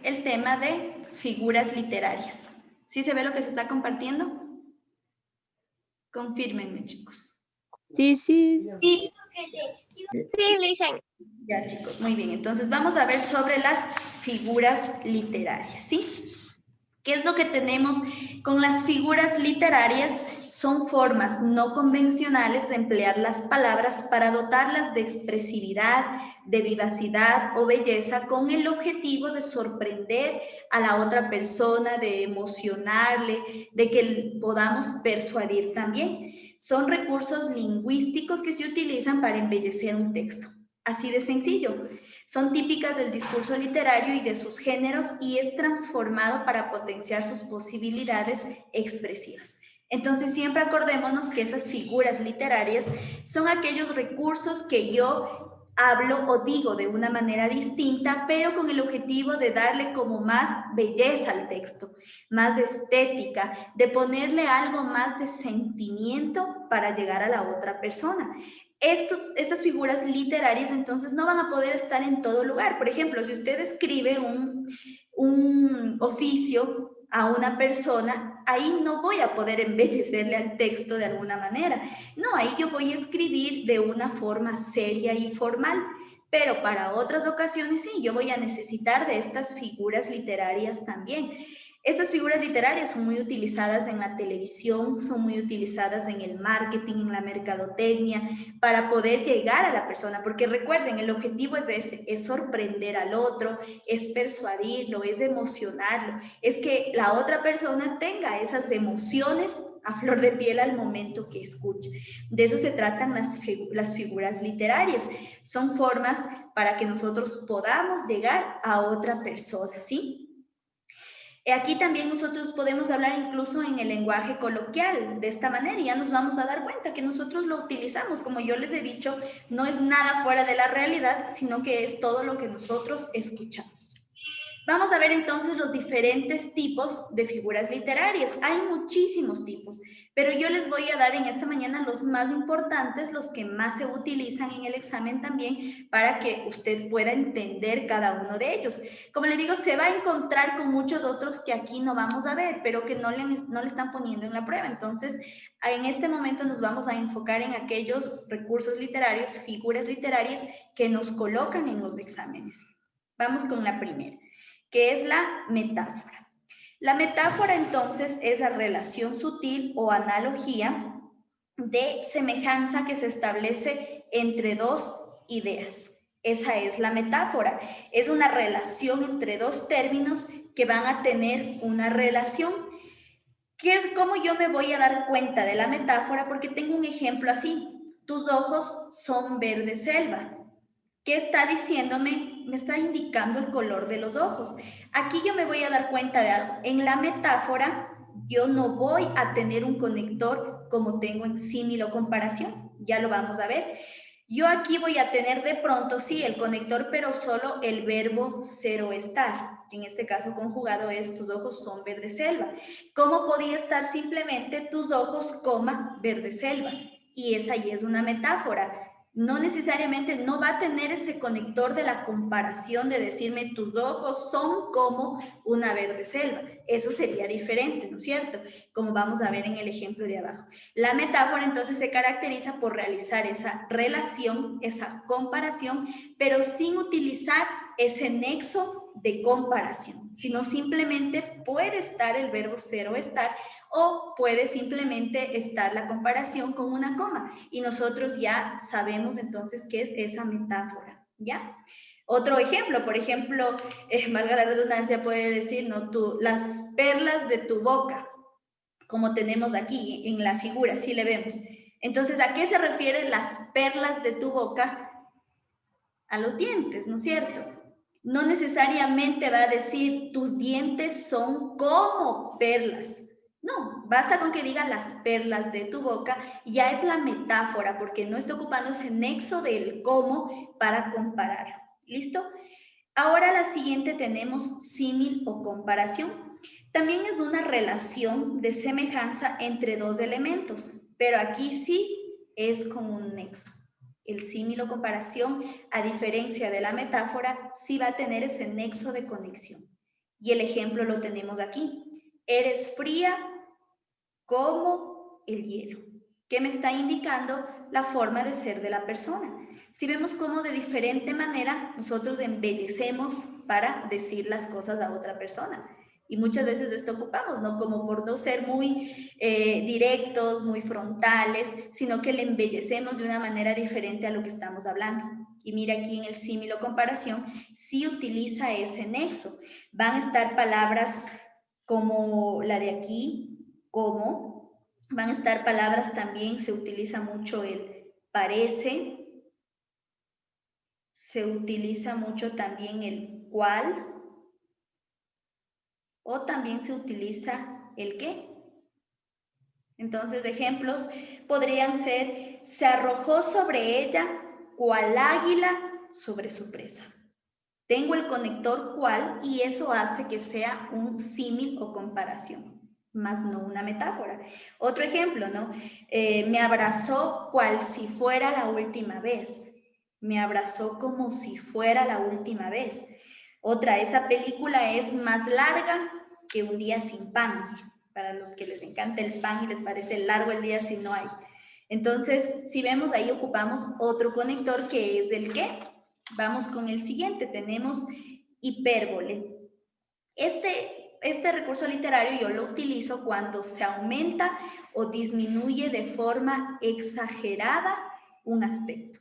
el tema de figuras literarias. ¿Sí se ve lo que se está compartiendo? Confírmenme, chicos. Sí, sí. Sí, sí, Lisen. Ya, chicos, muy bien. Entonces vamos a ver sobre las figuras literarias, ¿sí? ¿Qué es lo que tenemos con las figuras literarias? Son formas no convencionales de emplear las palabras para dotarlas de expresividad, de vivacidad o belleza con el objetivo de sorprender a la otra persona, de emocionarle, de que podamos persuadir también. Son recursos lingüísticos que se utilizan para embellecer un texto. Así de sencillo. Son típicas del discurso literario y de sus géneros y es transformado para potenciar sus posibilidades expresivas. Entonces siempre acordémonos que esas figuras literarias son aquellos recursos que yo hablo o digo de una manera distinta, pero con el objetivo de darle como más belleza al texto, más de estética, de ponerle algo más de sentimiento para llegar a la otra persona. Estas figuras literarias entonces no van a poder estar en todo lugar. Por ejemplo, si usted escribe un oficio a una persona, ahí no voy a poder embellecerle al texto de alguna manera. No, ahí yo voy a escribir de una forma seria y formal. Pero para otras ocasiones sí, yo voy a necesitar de estas figuras literarias también. Estas figuras literarias son muy utilizadas en la televisión, son muy utilizadas en el marketing, en la mercadotecnia, para poder llegar a la persona, porque recuerden, el objetivo es sorprender al otro, es persuadirlo, es emocionarlo, es que la otra persona tenga esas emociones a flor de piel al momento que escucha. De eso se tratan las figuras literarias. Son formas para que nosotros podamos llegar a otra persona, ¿sí? Aquí también nosotros podemos hablar incluso en el lenguaje coloquial de esta manera y ya nos vamos a dar cuenta que nosotros lo utilizamos. Como yo les he dicho, no es nada fuera de la realidad, sino que es todo lo que nosotros escuchamos. Vamos a ver entonces los diferentes tipos de figuras literarias. Hay muchísimos tipos, pero yo les voy a dar en esta mañana los más importantes, los que más se utilizan en el examen también, para que usted pueda entender cada uno de ellos. Como le digo, se va a encontrar con muchos otros que aquí no vamos a ver, pero que no le están poniendo en la prueba. Entonces, en este momento nos vamos a enfocar en aquellos recursos literarios, figuras literarias que nos colocan en los exámenes. Vamos con la primera, que es la metáfora. La metáfora entonces es la relación sutil o analogía de semejanza que se establece entre dos ideas. Esa es la metáfora. Es una relación entre dos términos que van a tener una relación. ¿Cómo yo me voy a dar cuenta de la metáfora? Porque tengo un ejemplo así. Tus ojos son verde selva. ¿Qué está diciéndome? Me está indicando el color de los ojos. Aquí yo me voy a dar cuenta de algo. En la metáfora, yo no voy a tener un conector como tengo en símil o comparación. Ya lo vamos a ver. Yo aquí voy a tener de pronto, sí, el conector, pero solo el verbo cero estar, que en este caso conjugado es tus ojos son verde selva. ¿Cómo podía estar simplemente tus ojos, coma, verde selva? Y esa ahí es una metáfora. No necesariamente no va a tener ese conector de la comparación de decirme tus ojos son como una verde selva. Eso sería diferente, ¿no es cierto? Como vamos a ver en el ejemplo de abajo. La metáfora entonces se caracteriza por realizar esa relación, esa comparación, pero sin utilizar ese nexo de comparación, sino simplemente puede estar el verbo ser o estar, o puede simplemente estar la comparación con una coma y nosotros ya sabemos entonces qué es esa metáfora, ¿ya? Otro ejemplo, por ejemplo, valga la redundancia, puede decir, ¿no? Las perlas de tu boca, como tenemos aquí en la figura, si le vemos. Entonces, ¿a qué se refieren las perlas de tu boca? A los dientes, ¿no es cierto? No necesariamente va a decir tus dientes son como perlas. No, basta con que diga las perlas de tu boca y ya es la metáfora porque no está ocupando ese nexo del cómo para comparar. ¿Listo? Ahora la siguiente tenemos símil o comparación. También es una relación de semejanza entre dos elementos, pero aquí sí es con un nexo. El símil o comparación, a diferencia de la metáfora, sí va a tener ese nexo de conexión. Y el ejemplo lo tenemos aquí. Eres fría como el hielo. ¿Qué me está indicando? La forma de ser de la persona. Si vemos cómo de diferente manera nosotros embellecemos para decir las cosas a otra persona. Y muchas veces de esto ocupamos, ¿no? Como por no ser muy directos, muy frontales, sino que le embellecemos de una manera diferente a lo que estamos hablando. Y mira aquí en el símil o comparación, sí utiliza ese nexo. Van a estar palabras como la de aquí, como. Van a estar palabras también, se utiliza mucho el parece, se utiliza mucho también el cual, o también se utiliza el qué. Entonces, ejemplos podrían ser, se arrojó sobre ella cual águila sobre su presa. Tengo el conector cual y eso hace que sea un símil o comparación, más no una metáfora. Otro ejemplo, ¿no? Me abrazó cual si fuera la última vez. Me abrazó como si fuera la última vez. Otra, esa película es más larga que un día sin pan. Para los que les encanta el pan y les parece largo el día si no hay. Entonces, si vemos ahí ocupamos otro conector que es el ¿qué? Vamos con el siguiente, tenemos hipérbole. Este recurso literario yo lo utilizo cuando se aumenta o disminuye de forma exagerada un aspecto.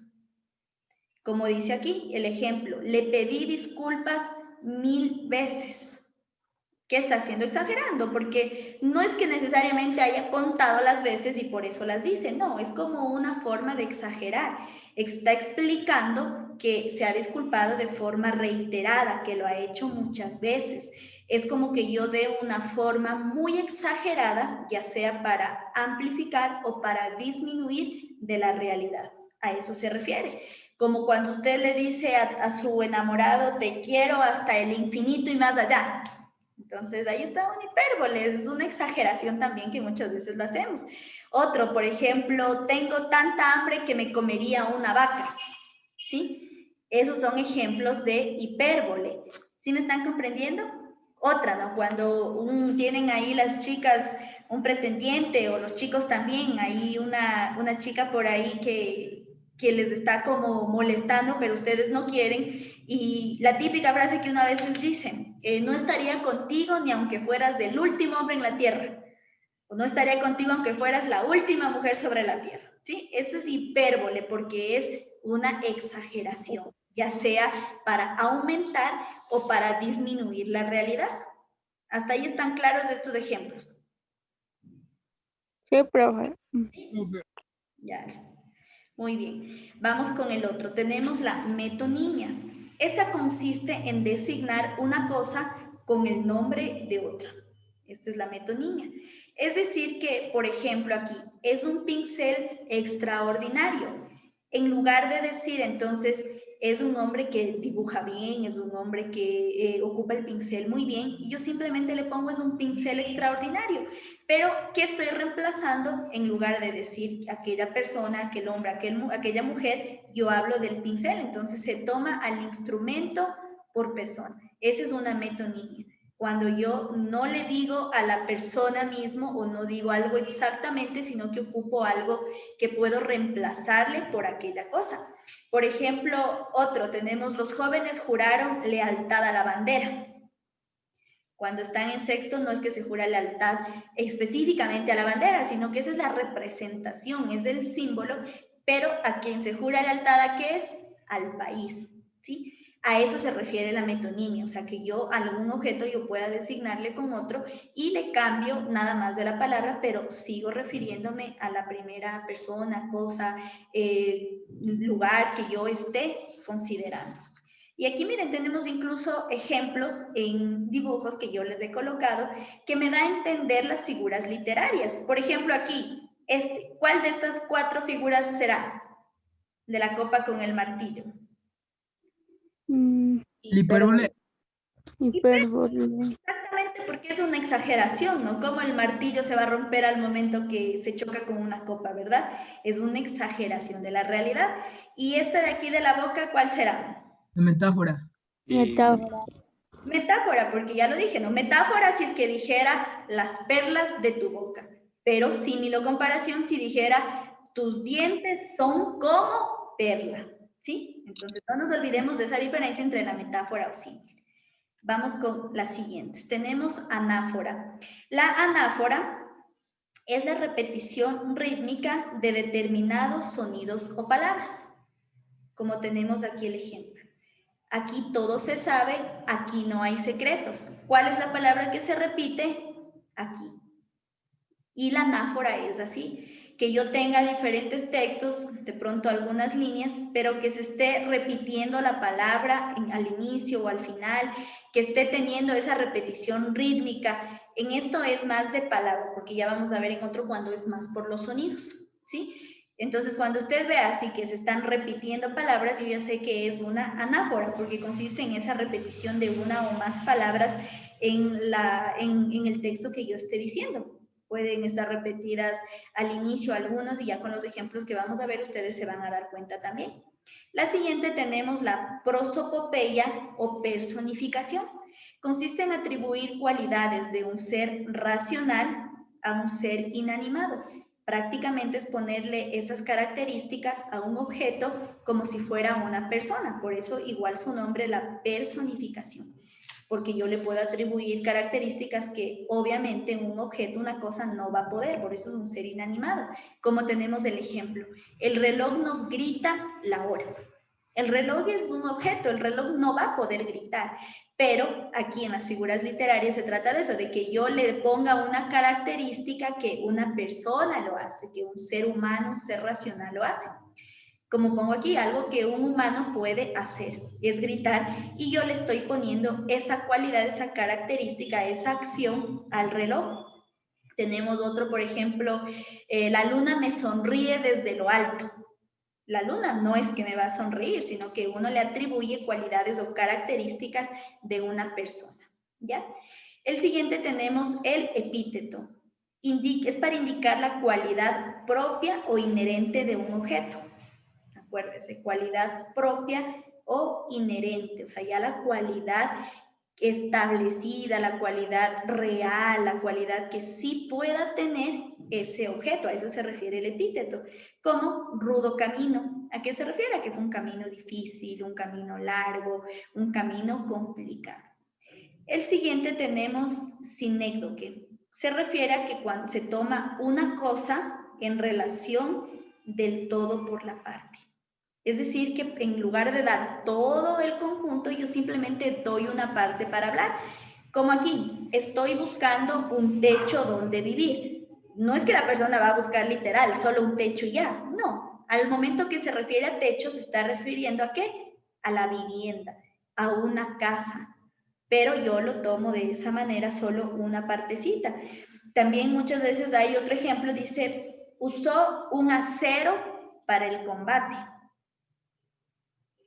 Como dice aquí el ejemplo, le pedí disculpas 1000 veces. ¿Qué está haciendo? Exagerando, porque no es que necesariamente haya contado las veces y por eso las dice, no, es como una forma de exagerar. Está explicando que se ha disculpado de forma reiterada, que lo ha hecho muchas veces. Es como que yo dé una forma muy exagerada, ya sea para amplificar o para disminuir de la realidad. A eso se refiere. Como cuando usted le dice a su enamorado, te quiero hasta el infinito y más allá. Entonces, ahí está un hipérbole, es una exageración también que muchas veces lo hacemos. Otro, por ejemplo, tengo tanta hambre que me comería una vaca, ¿sí? Esos son ejemplos de hipérbole. ¿Sí me están comprendiendo? Otra, ¿no? Cuando tienen ahí las chicas un pretendiente o los chicos también, hay una chica por ahí que les está como molestando, pero ustedes no quieren. Y la típica frase que una vez les dicen, no estaría contigo ni aunque fueras del último hombre en la tierra. O no estaría contigo aunque fueras la última mujer sobre la tierra. ¿Sí? Eso es hipérbole porque es una exageración, ya sea para aumentar o para disminuir la realidad. ¿Hasta ahí están claros estos ejemplos? Sí, profe. Ya está. Muy bien. Vamos con el otro. Tenemos la metonimia. Esta consiste en designar una cosa con el nombre de otra. Esta es la metonimia. Es decir que, por ejemplo, aquí es un pincel extraordinario. En lugar de decir, entonces, es un hombre que dibuja bien, es un hombre que ocupa el pincel muy bien, y yo simplemente le pongo es un pincel extraordinario. Pero, ¿qué estoy reemplazando? En lugar de decir aquella persona, aquel hombre, aquella mujer, yo hablo del pincel. Entonces, se toma al instrumento por persona. Esa es una metonimia. Cuando yo no le digo a la persona mismo o no digo algo exactamente, sino que ocupo algo que puedo reemplazarle por aquella cosa. Por ejemplo, otro, tenemos los jóvenes juraron lealtad a la bandera. Cuando están en sexto no es que se jura lealtad específicamente a la bandera, sino que esa es la representación, es el símbolo, pero a quien se jura lealtad, ¿a qué es? Al país, ¿sí? A eso se refiere la metonimia, o sea, que yo a algún objeto yo pueda designarle con otro y le cambio nada más de la palabra, pero sigo refiriéndome a la primera persona, cosa, lugar que yo esté considerando. Y aquí, miren, tenemos incluso ejemplos en dibujos que yo les he colocado que me da a entender las figuras literarias. Por ejemplo, aquí, ¿cuál de estas 4 figuras será? De la copa con el martillo. Hipérbole. Exactamente, porque es una exageración, ¿no? Como el martillo se va a romper al momento que se choca con una copa, ¿verdad? Es una exageración de la realidad. Y esta de aquí de la boca, ¿cuál será? La metáfora. Metáfora. Metáfora, porque ya lo dije, ¿no? Metáfora si es que dijera las perlas de tu boca, pero símil o comparación si dijera tus dientes son como perla, ¿sí? Entonces no nos olvidemos de esa diferencia entre la metáfora o símil. Vamos con las siguientes. Tenemos anáfora. La anáfora es la repetición rítmica de determinados sonidos o palabras, como tenemos aquí el ejemplo. Aquí todo se sabe, aquí no hay secretos. ¿Cuál es la palabra que se repite? Aquí. Y la anáfora es así, que yo tenga diferentes textos, de pronto algunas líneas, pero que se esté repitiendo la palabra al inicio o al final, que esté teniendo esa repetición rítmica. En esto es más de palabras, porque ya vamos a ver en otro cuando es más por los sonidos, ¿sí? Entonces, cuando usted ve así que se están repitiendo palabras, yo ya sé que es una anáfora, porque consiste en esa repetición de una o más palabras en el texto que yo esté diciendo. Pueden estar repetidas al inicio algunos y ya con los ejemplos que vamos a ver ustedes se van a dar cuenta también. La siguiente tenemos la prosopopeya o personificación. Consiste en atribuir cualidades de un ser racional a un ser inanimado. Prácticamente es ponerle esas características a un objeto como si fuera una persona. Por eso igual su nombre, la personificación. Porque yo le puedo atribuir características que obviamente un objeto, una cosa no va a poder, por eso es un ser inanimado. Como tenemos el ejemplo, el reloj nos grita la hora. El reloj es un objeto, el reloj no va a poder gritar, pero aquí en las figuras literarias se trata de eso, de que yo le ponga una característica que una persona lo hace, que un ser humano, un ser racional lo hace. Como pongo aquí, algo que un humano puede hacer, es gritar, y yo le estoy poniendo esa cualidad, esa característica, esa acción al reloj. Tenemos otro, por ejemplo, la luna me sonríe desde lo alto. La luna no es que me va a sonreír, sino que uno le atribuye cualidades o características de una persona, ¿ya? El siguiente tenemos el epíteto. Es para indicar la cualidad propia o inherente de un objeto. Acuérdese, cualidad propia o inherente, o sea, ya la cualidad establecida, la cualidad real, la cualidad que sí pueda tener ese objeto, a eso se refiere el epíteto, como rudo camino. ¿A qué se refiere? A que fue un camino difícil, un camino largo, un camino complicado. El siguiente tenemos sinécdoque. Se refiere a que cuando se toma una cosa en relación del todo por la parte. Es decir, que en lugar de dar todo el conjunto, yo simplemente doy una parte para hablar. Como aquí, estoy buscando un techo donde vivir. No es que la persona va a buscar literal, solo un techo y ya. No, al momento que se refiere a techo, se está refiriendo ¿a qué? A la vivienda, a una casa. Pero yo lo tomo de esa manera, solo una partecita. También muchas veces hay otro ejemplo, dice, usó un acero para el combate.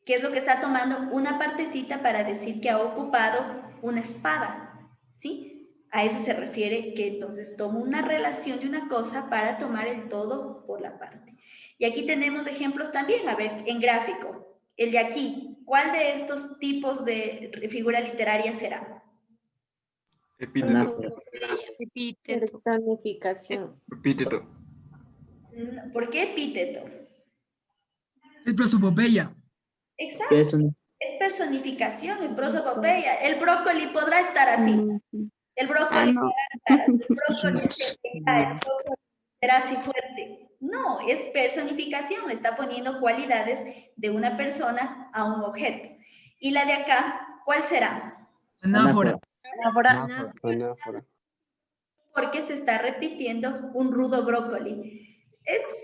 ¿Qué es lo que está tomando? Una partecita para decir que ha ocupado una espada, ¿sí? A eso se refiere que entonces tomo una relación de una cosa para tomar el todo por la parte. Y aquí tenemos ejemplos también, a ver, en gráfico. El de aquí, ¿cuál de estos tipos de figura literaria será? Epíteto. Epíteto. Personificación. Epíteto. ¿Por qué epíteto? Es prosopopeya. Exacto. Es personificación, es prosopopeya. El brócoli podrá estar así. El brócoli no. podrá estar así. El brócoli será así fuerte. No, es personificación. Le está poniendo cualidades de una persona a un objeto. Y la de acá, ¿cuál será? Anáfora. Anáfora. Porque se está repitiendo un rudo brócoli.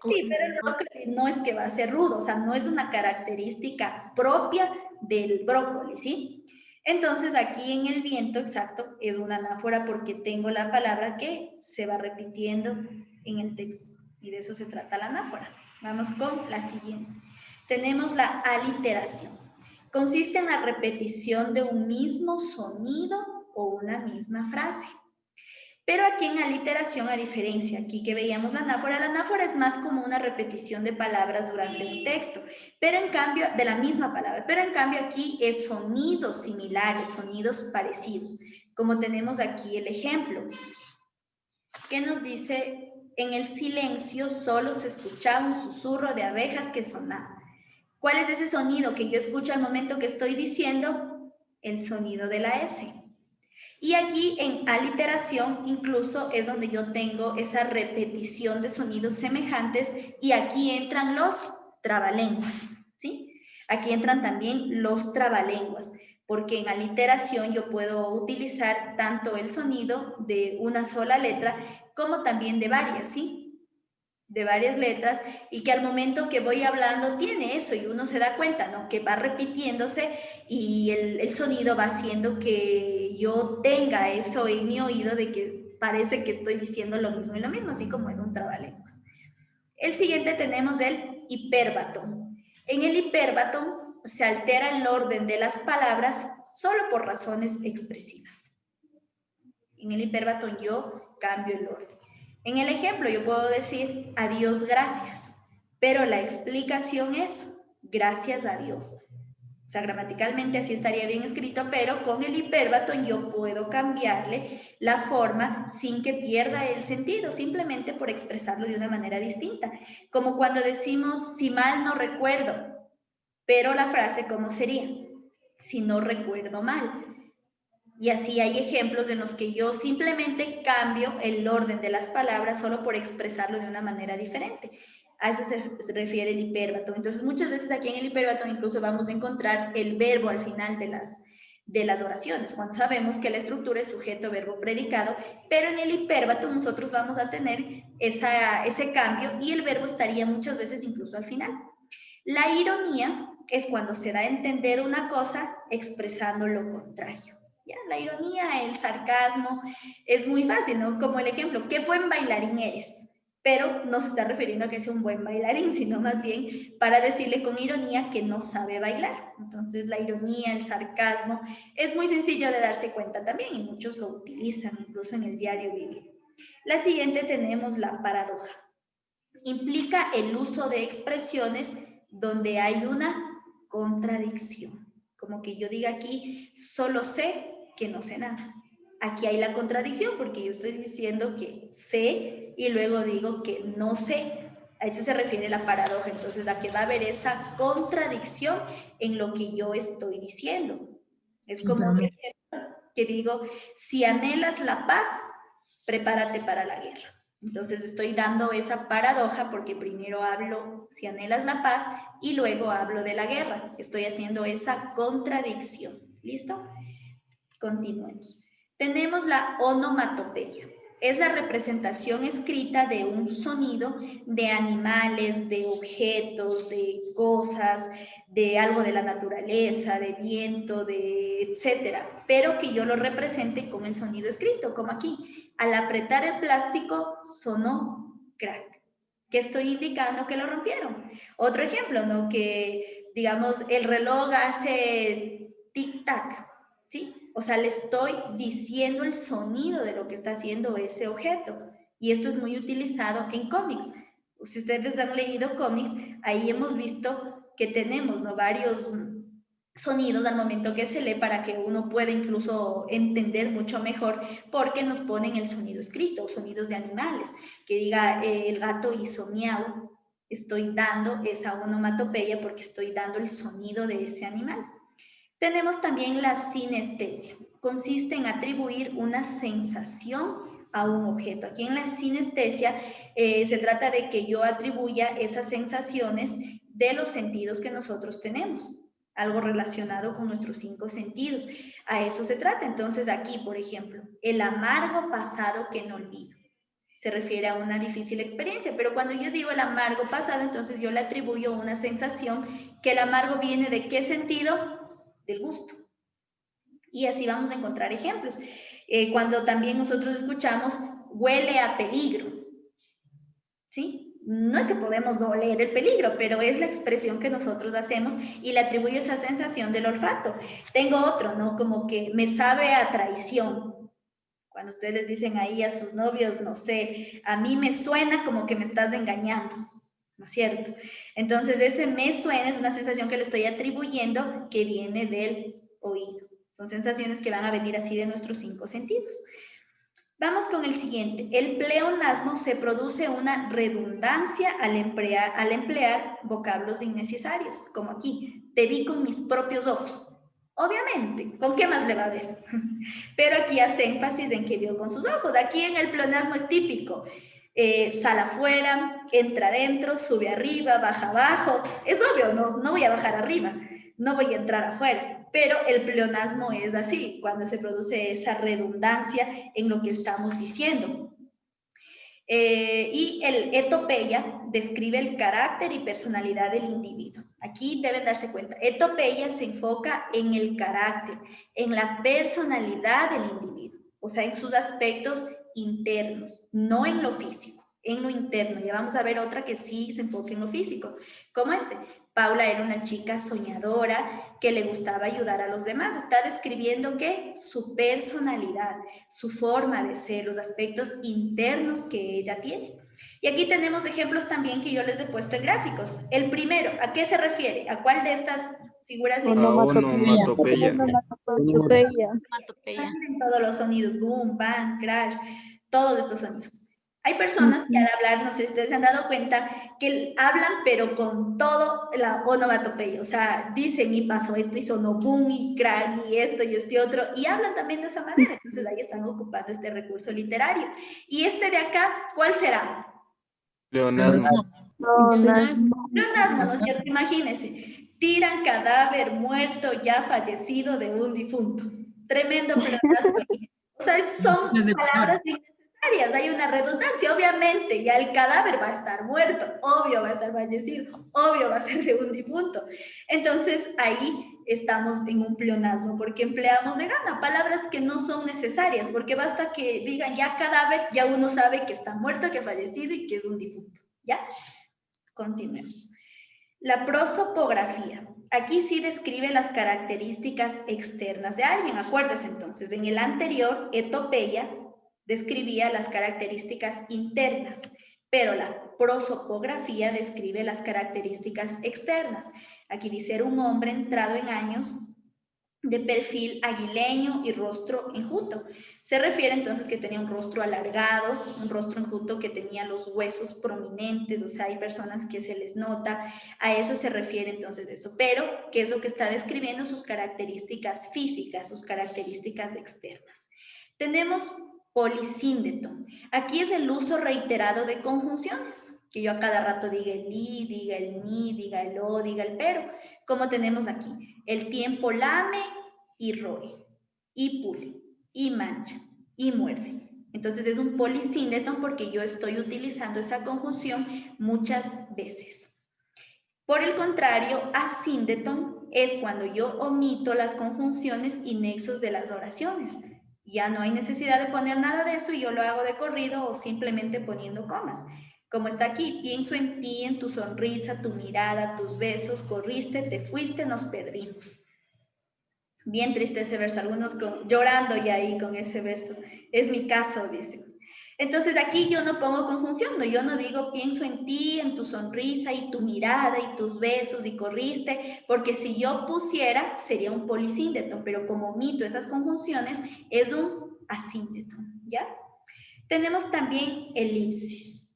Sí, pero el brócoli no es que va a ser rudo, o sea, no es una característica propia del brócoli, ¿sí? Entonces, aquí en el viento, exacto, es una anáfora porque tengo la palabra que se va repitiendo en el texto. Y de eso se trata la anáfora. Vamos con la siguiente. Tenemos la aliteración. Consiste en la repetición de un mismo sonido o una misma frase. Pero aquí en aliteración, a diferencia, aquí que veíamos la anáfora es más como una repetición de palabras durante un texto, pero en cambio, de la misma palabra, pero en cambio aquí es sonidos similares, sonidos parecidos, como tenemos aquí el ejemplo, que nos dice, en el silencio solo se escuchaba un susurro de abejas que sonaba. ¿Cuál es ese sonido que yo escucho al momento que estoy diciendo? El sonido de la S. Y aquí en aliteración incluso es donde yo tengo esa repetición de sonidos semejantes y aquí entran los trabalenguas, ¿sí? Aquí entran también los trabalenguas, porque en aliteración yo puedo utilizar tanto el sonido de una sola letra como también de varias, ¿sí? De varias letras y que al momento que voy hablando tiene eso y uno se da cuenta, ¿no? Que va repitiéndose y el sonido va haciendo que yo tenga eso en mi oído de que parece que estoy diciendo lo mismo y lo mismo, así como es un trabalenguas. El siguiente tenemos el hipérbaton. En el hipérbaton se altera el orden de las palabras solo por razones expresivas. En el hipérbaton yo cambio el orden. En el ejemplo yo puedo decir adiós, gracias, pero la explicación es gracias a Dios. O sea, gramaticalmente así estaría bien escrito, pero con el hipérbaton yo puedo cambiarle la forma sin que pierda el sentido, simplemente por expresarlo de una manera distinta. Como cuando decimos, si mal no recuerdo, pero la frase, ¿cómo sería? Si no recuerdo mal. Y así hay ejemplos en los que yo simplemente cambio el orden de las palabras solo por expresarlo de una manera diferente. A eso se refiere el hipérbaton. Entonces, muchas veces aquí en el hipérbaton incluso vamos a encontrar el verbo al final de las oraciones, cuando sabemos que la estructura es sujeto, verbo, predicado, pero en el hipérbaton nosotros vamos a tener ese cambio y el verbo estaría muchas veces incluso al final. La ironía es cuando se da a entender una cosa expresando lo contrario. ¿Ya? La ironía, el sarcasmo, es muy fácil, ¿no? Como el ejemplo, qué buen bailarín eres, pero no se está refiriendo a que sea un buen bailarín, sino más bien para decirle con ironía que no sabe bailar. Entonces la ironía, el sarcasmo, es muy sencillo de darse cuenta también y muchos lo utilizan incluso en el diario vivir. La siguiente tenemos la paradoja. Implica el uso de expresiones donde hay una contradicción. Como que yo diga aquí, solo sé que no sé nada. Aquí hay la contradicción porque yo estoy diciendo que sé y luego digo que no sé. A eso se refiere la paradoja. Entonces, a que va a haber esa contradicción en lo que yo estoy diciendo. Es Sí, como también. que digo, si anhelas la paz, prepárate para la guerra. Entonces estoy dando esa paradoja porque primero hablo si anhelas la paz y luego hablo de la guerra. Estoy haciendo esa contradicción. ¿Listo? Continuemos. Tenemos la onomatopeya. Es la representación escrita de un sonido de animales, de objetos, de cosas, de algo de la naturaleza, de viento, de etcétera, pero que yo lo represente con el sonido escrito, como aquí. Al apretar el plástico sonó crack. ¿Qué estoy indicando? Que lo rompieron. Otro ejemplo, ¿no? Que, digamos, el reloj hace tic-tac, ¿sí? O sea, le estoy diciendo el sonido de lo que está haciendo ese objeto. Y esto es muy utilizado en cómics. Si ustedes han leído cómics, ahí hemos visto que tenemos, ¿no?, varios sonidos al momento que se lee para que uno pueda incluso entender mucho mejor porque nos ponen el sonido escrito, sonidos de animales, que diga el gato hizo miau, estoy dando esa onomatopeya porque estoy dando el sonido de ese animal. Tenemos también la sinestesia. Consiste en atribuir una sensación a un objeto. Aquí en la sinestesia se trata de que yo atribuya esas sensaciones de los sentidos que nosotros tenemos. Algo relacionado con nuestros 5 sentidos. A eso se trata. Entonces aquí, por ejemplo, el amargo pasado que no olvido. Se refiere a una difícil experiencia, pero cuando yo digo el amargo pasado, entonces yo le atribuyo una sensación que el amargo viene de ¿qué sentido? Del gusto. Y así vamos a encontrar ejemplos. Cuando también nosotros escuchamos huele a peligro, ¿sí? No es que podemos oler el peligro, pero es la expresión que nosotros hacemos y le atribuyo esa sensación del olfato. Tengo otro, ¿no? Como que me sabe a traición. Cuando ustedes les dicen ahí a sus novios, no sé, a mí me suena como que me estás engañando, ¿no es cierto? Entonces, ese me suena es una sensación que le estoy atribuyendo que viene del oído. Son sensaciones que van a venir así de nuestros 5 sentidos. Vamos con el siguiente. El pleonasmo se produce una redundancia al emplear vocablos innecesarios, como aquí, te vi con mis propios ojos. Obviamente, ¿con qué más le va a ver? Pero aquí hace énfasis en que vio con sus ojos. Aquí en el pleonasmo es típico. Sal afuera, entra adentro, sube arriba, baja abajo. Es obvio, no voy a bajar arriba, no voy a entrar afuera. Pero el pleonasmo es así, cuando se produce esa redundancia en lo que estamos diciendo. Y el etopeya describe el carácter y personalidad del individuo. Aquí deben darse cuenta, etopeya se enfoca en el carácter, en la personalidad del individuo, o sea, en sus aspectos internos, no en lo físico, en lo interno. Ya vamos a ver otra que sí se enfoca en lo físico, como este. Paula era una chica soñadora que le gustaba ayudar a los demás. Está describiendo ¿qué? Su personalidad, su forma de ser, los aspectos internos que ella tiene. Y aquí tenemos ejemplos también que yo les he puesto en gráficos. El primero, ¿a qué se refiere? ¿A cuál de estas figuras? Onomatopeya. En todos los sonidos, boom, bang, crash, todos estos sonidos. Hay personas que al hablar, no sé si ustedes se han dado cuenta, que hablan pero con todo la onomatopeya, o sea, dicen y pasó esto y sonó boom y crack y esto y este otro, y hablan también de esa manera, entonces ahí están ocupando este recurso literario. Y este de acá, ¿cuál será? Pleonasmo. Pleonasmo, ¿no es cierto? Imagínense, tiran cadáver muerto ya fallecido de un difunto. Tremendo pleonasmo. O sea, son palabras innecesarias, hay una redundancia, obviamente, ya el cadáver va a estar muerto, obvio va a estar fallecido, obvio va a ser de un difunto. Entonces, ahí estamos en un pleonasmo, porque empleamos de gana palabras que no son necesarias, porque basta que digan ya cadáver, ya uno sabe que está muerto, que ha fallecido y que es un difunto, ¿ya? Continuemos. La prosopografía. Aquí sí describe las características externas de alguien. Acuérdense entonces, en el anterior, etopeya, describía las características internas, pero la prosopografía describe las características externas. Aquí dice, era un hombre entrado en años, de perfil aguileño y rostro enjuto. Se refiere entonces que tenía un rostro alargado, un rostro enjuto que tenía los huesos prominentes, o sea, hay personas que se les nota, a eso se refiere entonces eso. Pero, ¿qué es lo que está describiendo? Sus características físicas, sus características externas. Tenemos polisíndeto. Aquí es el uso reiterado de conjunciones, que yo a cada rato diga el y, diga el ni, diga el o, diga el pero, como tenemos aquí. El tiempo lame y roe, y pule, y mancha, y muerde. Entonces es un polisíndeto porque yo estoy utilizando esa conjunción muchas veces. Por el contrario, asíndeto es cuando yo omito las conjunciones y nexos de las oraciones. Ya no hay necesidad de poner nada de eso y yo lo hago de corrido o simplemente poniendo comas. Como está aquí, pienso en ti, en tu sonrisa, tu mirada, tus besos, corriste, te fuiste, nos perdimos. Bien triste ese verso, algunos llorando ya ahí con ese verso. Es mi caso, dicen. Entonces aquí yo no pongo conjunción, no, yo no digo pienso en ti, en tu sonrisa y tu mirada y tus besos y corriste, porque si yo pusiera sería un polisíndeto, pero como omito esas conjunciones es un asíndeto, ¿ya? Tenemos también elipsis.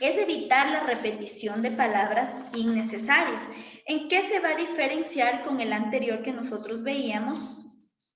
Es evitar la repetición de palabras innecesarias. ¿En qué se va a diferenciar con el anterior que nosotros veíamos?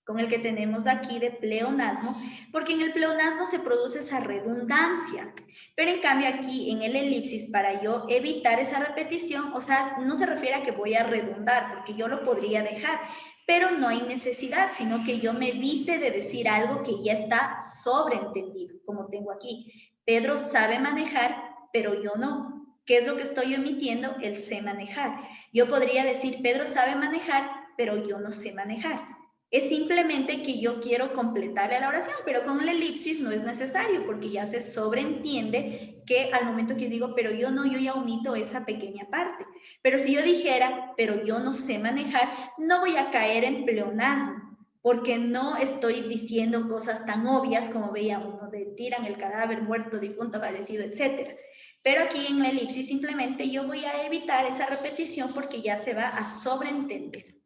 Con el que tenemos aquí de pleonasmo, porque en el pleonasmo se produce esa redundancia, pero en cambio aquí en el elipsis, para yo evitar esa repetición, o sea, no se refiere a que voy a redundar, porque yo lo podría dejar, pero no hay necesidad, sino que yo me evite de decir algo que ya está sobreentendido, como tengo aquí. Pedro sabe manejar, pero yo no. ¿Qué es lo que estoy omitiendo? El sé manejar. Yo podría decir, Pedro sabe manejar, pero yo no sé manejar. Es simplemente que yo quiero completarle la oración, pero con la elipsis no es necesario porque ya se sobreentiende que al momento que yo digo, pero yo no, yo ya omito esa pequeña parte. Pero si yo dijera, pero yo no sé manejar, no voy a caer en pleonasmo, porque no estoy diciendo cosas tan obvias como veía uno de tiran el cadáver muerto, difunto, fallecido, etc. Pero aquí en la elipsis simplemente yo voy a evitar esa repetición porque ya se va a sobreentender.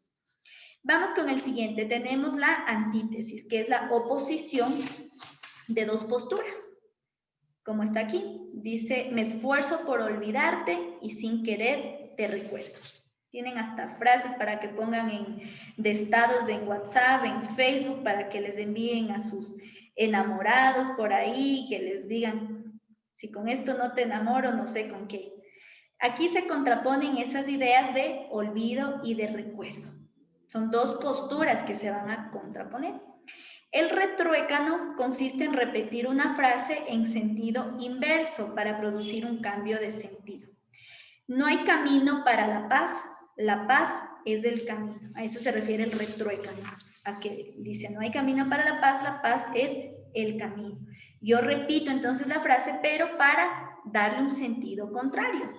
Vamos con el siguiente. Tenemos la antítesis, que es la oposición de dos posturas. Como está aquí, dice, me esfuerzo por olvidarte y sin querer te recuerdo. Tienen hasta frases para que pongan de estados en WhatsApp, en Facebook, para que les envíen a sus enamorados por ahí, que les digan, si con esto no te enamoro, no sé con qué. Aquí se contraponen esas ideas de olvido y de recuerdo. Son dos posturas que se van a contraponer. El retruécano consiste en repetir una frase en sentido inverso para producir un cambio de sentido. No hay camino para la paz es el camino. A eso se refiere el retruécano, a que dice, no hay camino para la paz es el camino. Yo repito entonces la frase, pero para darle un sentido contrario.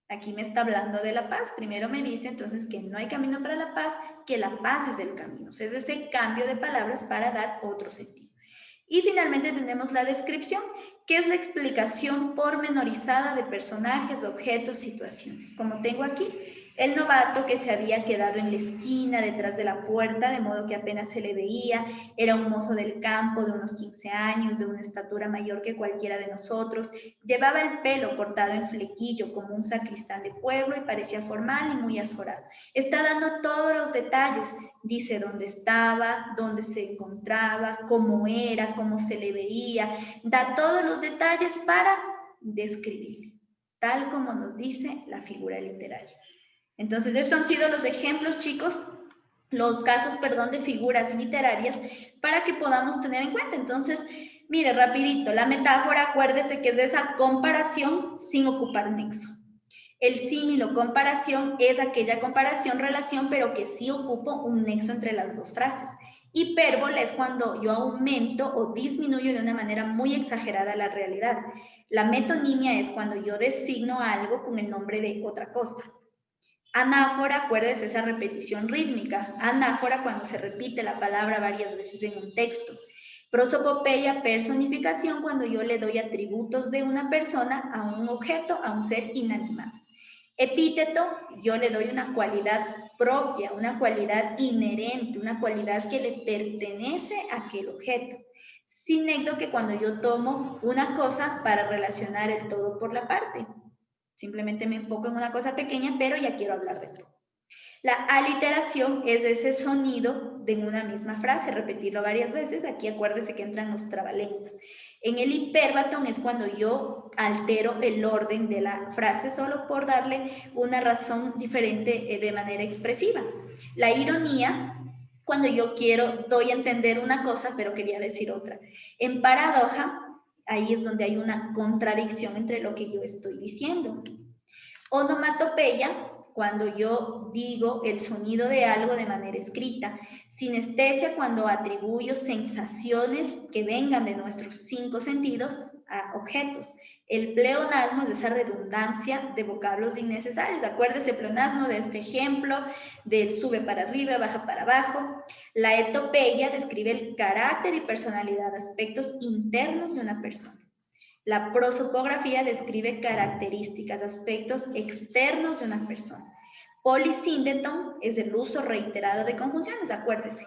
Aquí me está hablando de la paz. Primero me dice entonces que no hay camino para la paz, que la paz es el camino. O sea, es ese cambio de palabras para dar otro sentido. Y finalmente tenemos la descripción, que es la explicación pormenorizada de personajes, objetos, situaciones. Como tengo aquí, el novato que se había quedado en la esquina detrás de la puerta, de modo que apenas se le veía, era un mozo del campo de unos 15 años, de una estatura mayor que cualquiera de nosotros, llevaba el pelo cortado en flequillo como un sacristán de pueblo y parecía formal y muy azorado. Está dando todos los detalles, dice dónde estaba, dónde se encontraba, cómo era, cómo se le veía, da todos los detalles para describir, tal como nos dice la figura literaria. Entonces, estos han sido los ejemplos, chicos, los casos, perdón, de figuras literarias para que podamos tener en cuenta. Entonces, mire, rapidito, la metáfora, acuérdese que es de esa comparación sin ocupar nexo. El símil o comparación es aquella comparación, relación, pero que sí ocupo un nexo entre las dos frases. Hipérbole es cuando yo aumento o disminuyo de una manera muy exagerada la realidad. La metonimia es cuando yo designo algo con el nombre de otra cosa. Anáfora, acuérdese, esa repetición rítmica. Anáfora cuando se repite la palabra varias veces en un texto. Prosopopeya, personificación, cuando yo le doy atributos de una persona a un objeto, a un ser inanimado. Epíteto, yo le doy una cualidad propia, una cualidad inherente, una cualidad que le pertenece a aquel objeto. Sinécdoque, cuando yo tomo una cosa para relacionar el todo por la parte. Simplemente me enfoco en una cosa pequeña, pero ya quiero hablar de todo. La aliteración es ese sonido de una misma frase, repetirlo varias veces. Aquí acuérdese que entran los trabalenguas. En el hipérbaton es cuando yo altero el orden de la frase solo por darle una razón diferente de manera expresiva. La ironía, cuando yo doy a entender una cosa, pero quería decir otra. En paradoja, ahí es donde hay una contradicción entre lo que yo estoy diciendo. Onomatopeya, cuando yo digo el sonido de algo de manera escrita. Sinestesia, cuando atribuyo sensaciones que vengan de nuestros 5 sentidos a objetos. El pleonasmo es esa redundancia de vocablos innecesarios. Acuérdese, pleonasmo de este ejemplo, del sube para arriba, baja para abajo. La etopeya describe el carácter y personalidad, aspectos internos de una persona. La prosopografía describe características, aspectos externos de una persona. Polisíndeton es el uso reiterado de conjunciones, acuérdese.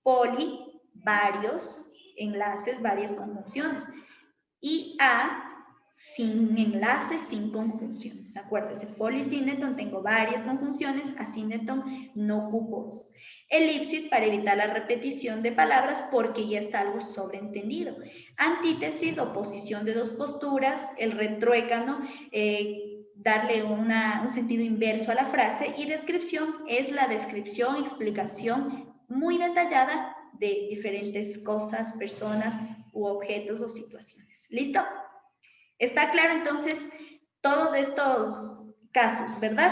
Poli, varios enlaces, varias conjunciones. Y a, sin enlaces, sin conjunciones. Acuérdese, polisíndeton tengo varias conjunciones, asíndeton no ocupo eso. Elipsis para evitar la repetición de palabras porque ya está algo sobreentendido. Antítesis, oposición de dos posturas. El retruécano, darle un sentido inverso a la frase. Y descripción es la descripción, explicación muy detallada de diferentes cosas, personas u objetos o situaciones. ¿Listo? ¿Está claro entonces todos estos casos, verdad?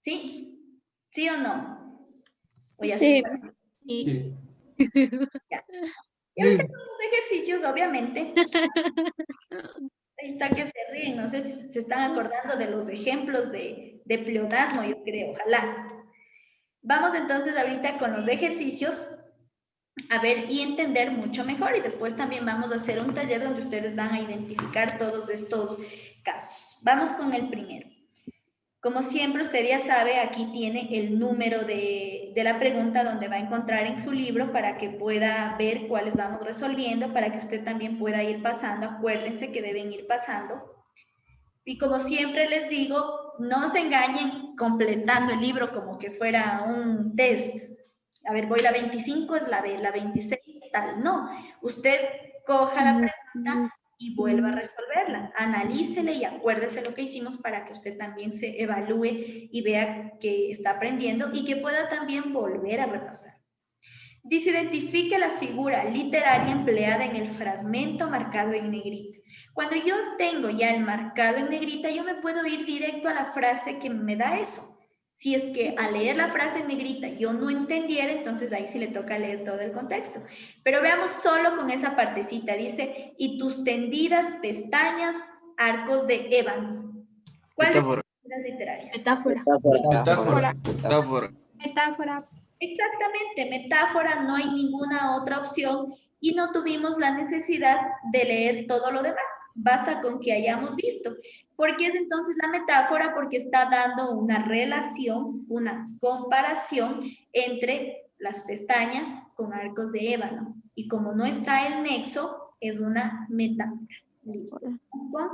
¿Sí? ¿Sí o no? ¿O ya Sí. Sí. Ya. Y ahorita con los ejercicios, obviamente. Ahí está que se ríen, no sé si se están acordando de los ejemplos de pleonasmo, yo creo, ojalá. Vamos entonces ahorita con los ejercicios a ver y entender mucho mejor, y después también vamos a hacer un taller donde ustedes van a identificar todos estos casos. Vamos con el primero. Como siempre, usted ya sabe, aquí tiene el número de la pregunta donde va a encontrar en su libro para que pueda ver cuáles vamos resolviendo, para que usted también pueda ir pasando. Acuérdense que deben ir pasando. Y como siempre les digo, no se engañen completando el libro como que fuera un test. A ver, voy la 25, es la B, la 26, tal. No, usted coja la pregunta y vuelva a resolverla. Analícele y acuérdese lo que hicimos para que usted también se evalúe y vea que está aprendiendo y que pueda también volver a repasar. Dice, identifique la figura literaria empleada en el fragmento marcado en negrita. Cuando yo tengo ya el marcado en negrita, yo me puedo ir directo a la frase que me da eso. Si es que al leer la frase en negrita yo no entendiera, entonces ahí sí le toca leer todo el contexto. Pero veamos solo con esa partecita. Dice, y tus tendidas pestañas, arcos de ébano. ¿Cuál es las figuras literarias? Metáfora. Metáfora. Metáfora. Metáfora. Exactamente, metáfora, no hay ninguna otra opción y no tuvimos la necesidad de leer todo lo demás. Basta con que hayamos visto. ¿Por qué es entonces la metáfora? Porque está dando una relación, una comparación entre las pestañas con arcos de ébano. Y como no está el nexo, es una metáfora. Listo. Con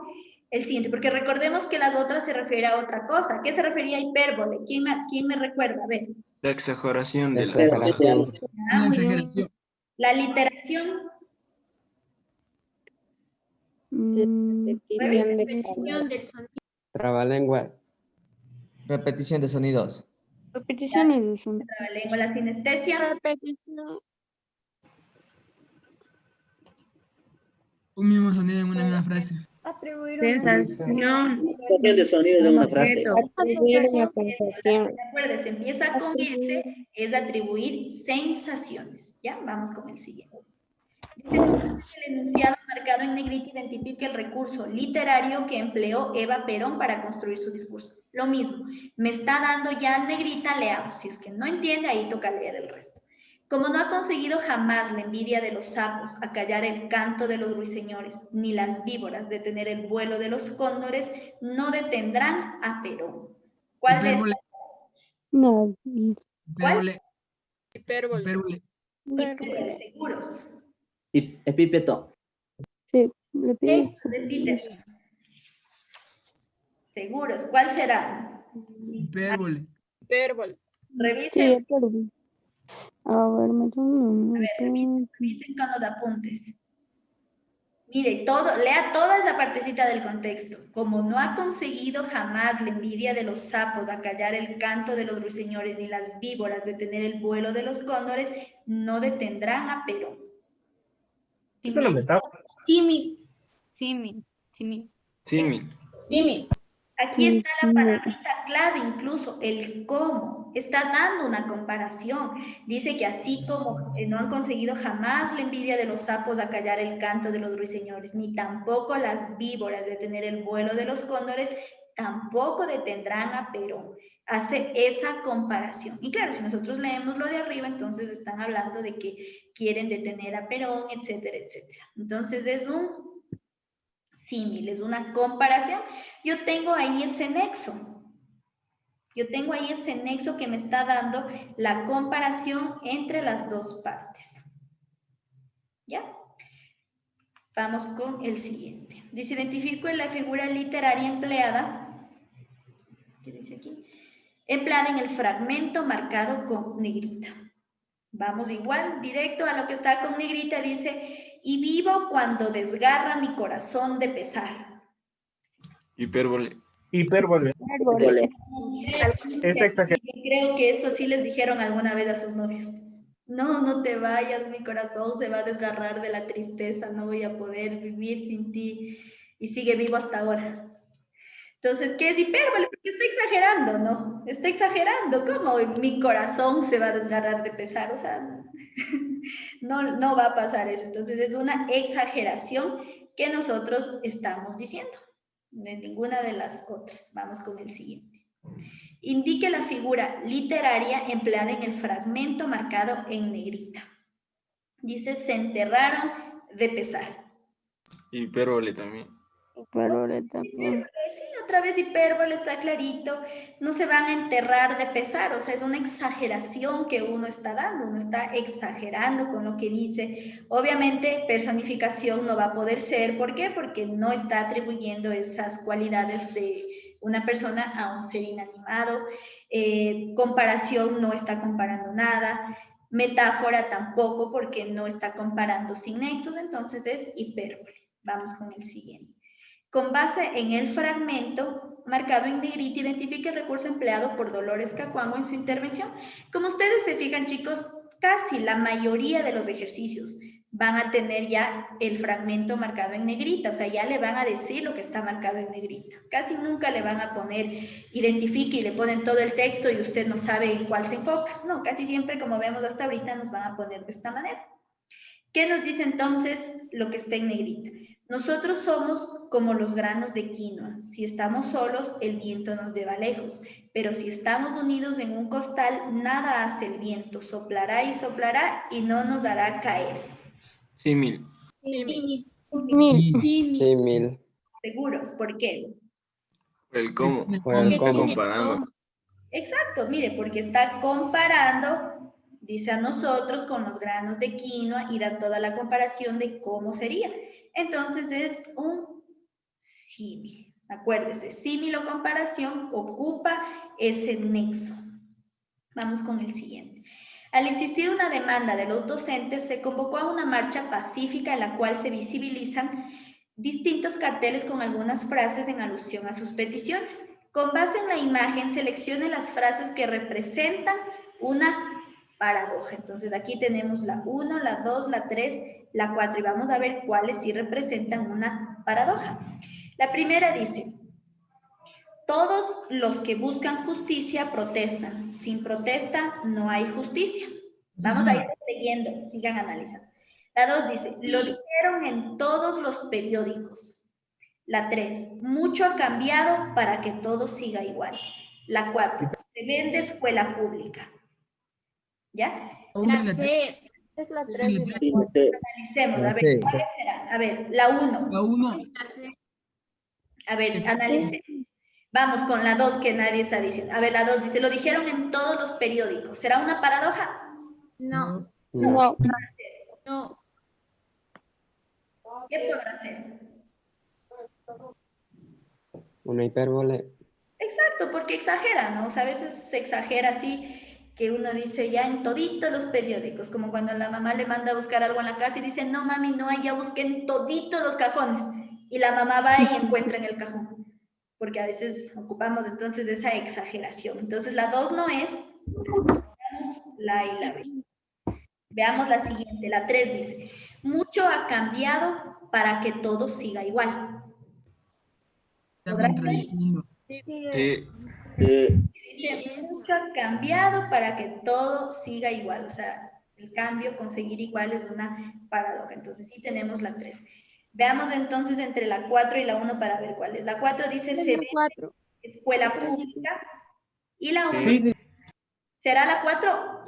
el siguiente, porque recordemos que las otras se refiere a otra cosa. ¿A qué se refería a hipérbole? ¿Quién me recuerda? A ver. La exageración de la Exageración. Una exageración. La literación. Repetición de Repetición del sonido. trabalengua. Repetición de sonidos. Repeticiones del sonido. Trabalengua, la sinestesia. Repetición. Un mismo sonido en una misma frase. Atribuir Sensación. de sonidos de una frase. Atribuir una sensación. Acuérdense, empieza con S, es atribuir sensaciones. ¿Ya? Vamos con el siguiente. Dice que el enunciado marcado en negrita identifica el recurso literario que empleó Eva Perón para construir su discurso. Lo mismo, me está dando ya en negrita, leamos. Si es que no entiende, ahí toca leer el resto. Como no ha conseguido jamás la envidia de los sapos acallar el canto de los ruiseñores, ni las víboras detener el vuelo de los cóndores, no detendrán a Perón. ¿Cuál es? Hipérbole. No. Hipérbole. Hipérbole. Hipérbole. Hipérbole, seguros. Epípeto. Sí, le pido. Repite. Seguros. ¿Cuál será? Hipérbole. Hipérbole. Revisen. Sí, hipérbole. A ver, Revisen con los apuntes. Mire, lea toda esa partecita del contexto. Como no ha conseguido jamás la envidia de los sapos acallar el canto de los ruiseñores ni las víboras detener el vuelo de los cóndores, no detendrán a Perón. Es una metáfora. Símil. Aquí está la palabrita clave, incluso el cómo. Está dando una comparación. Dice que así como no han conseguido jamás la envidia de los sapos acallar el canto de los ruiseñores, ni tampoco las víboras detener el vuelo de los cóndores, tampoco detendrán a Perón. Hace esa comparación. Y claro, si nosotros leemos lo de arriba, entonces están hablando de que quieren detener a Perón, etcétera, etcétera. Entonces es un símil, es una comparación. Yo tengo ahí ese nexo. Yo tengo ahí ese nexo que me está dando la comparación entre las dos partes. ¿Ya? Vamos con el siguiente. Dice, identifico la figura literaria empleada. ¿Qué dice aquí? Empleada en el fragmento marcado con negrita. Vamos igual, directo a lo que está con negrita. Dice, y vivo cuando desgarra mi corazón de pesar. Hipérbole. Hipérbole. Es exagerado. Creo que esto sí les dijeron alguna vez a sus novios. No, no te vayas, mi corazón se va a desgarrar de la tristeza, no voy a poder vivir sin ti. Y sigue vivo hasta ahora. Entonces, ¿qué es hipérbole? Porque está exagerando, ¿no? Está exagerando. ¿Cómo mi corazón se va a desgarrar de pesar? O sea, no va a pasar eso. Entonces, es una exageración que nosotros estamos diciendo. No es ninguna de las otras. Vamos con el siguiente. Indique la figura literaria empleada en el fragmento marcado en negrita. Dice, se enterraron de pesar. Hipérbole también. Hipérbole también. Sí, otra vez hipérbole, está clarito. No se van a enterrar de pesar, o sea, es una exageración que uno está dando, uno está exagerando con lo que dice. Obviamente, personificación no va a poder ser. ¿Por qué? Porque no está atribuyendo esas cualidades de una persona a un ser inanimado. Comparación no está comparando nada. Metáfora tampoco, porque no está comparando sin nexos, entonces es hipérbole. Vamos con el siguiente. Con base en el fragmento marcado en negrita, identifique el recurso empleado por Dolores Cacuango en su intervención. Como ustedes se fijan, chicos, casi la mayoría de los ejercicios van a tener ya el fragmento marcado en negrita, o sea, ya le van a decir lo que está marcado en negrita. Casi nunca le van a poner, identifique y le ponen todo el texto y usted no sabe en cuál se enfoca. No, casi siempre, como vemos hasta ahorita, nos van a poner de esta manera. ¿Qué nos dice entonces lo que está en negrita? Nosotros somos como los granos de quinoa. Si estamos solos, el viento nos lleva lejos. Pero si estamos unidos en un costal, nada hace el viento. Soplará y no nos hará caer. Símil. Mil. Símil. ¿Seguros? ¿Por qué? Por el cómo. Por el Está cómo. comparando. Exacto, mire, porque está comparando, dice a nosotros, con los granos de quinoa y da toda la comparación de cómo sería. Entonces es un símil. Acuérdese, símil o comparación ocupa ese nexo. Vamos con el siguiente. Al existir una demanda de los docentes, se convocó a una marcha pacífica en la cual se visibilizan distintos carteles con algunas frases en alusión a sus peticiones. Con base en la imagen, seleccione las frases que representan una paradoja. Entonces, aquí tenemos la 1, la 2, la 3, la 4 y vamos a ver cuáles sí representan una paradoja. La primera dice, todos los que buscan justicia protestan. Sin protesta no hay justicia. Vamos a ir siguiendo, sigan analizando. La 2 dice, lo dijeron en todos los periódicos. La 3, mucho ha cambiado para que todo siga igual. La 4, se vende escuela pública. ¿Ya? La C. Es la 3. Analicemos, a ver, ¿cuáles serán? A ver, la 1. La 1. A ver, analicemos. Vamos con la 2 que nadie está diciendo. A ver, la 2 dice, lo dijeron en todos los periódicos. ¿Será una paradoja? No. No. No. ¿Qué podrá ser? Una hipérbole. Exacto, porque exagera, ¿no? O sea, a veces se exagera así, que uno dice ya en toditos los periódicos, como cuando la mamá le manda a buscar algo en la casa y dice, no mami, no hay, ya busqué en toditos los cajones. Y la mamá va y encuentra en el cajón, porque a veces ocupamos entonces de esa exageración. Entonces la 2 no es, veamos la A y la B. Veamos la siguiente, la 3 dice, mucho ha cambiado para que todo siga igual. Está contradiciendo. Sí. Dice, mucho ha cambiado para que todo siga igual. O sea, el cambio, conseguir igual es una paradoja. Entonces sí tenemos la 3. Veamos entonces entre la 4 y la 1 para ver cuál es. La 4 dice, se ve escuela pública. Y la 1, Sí, ¿será la 4?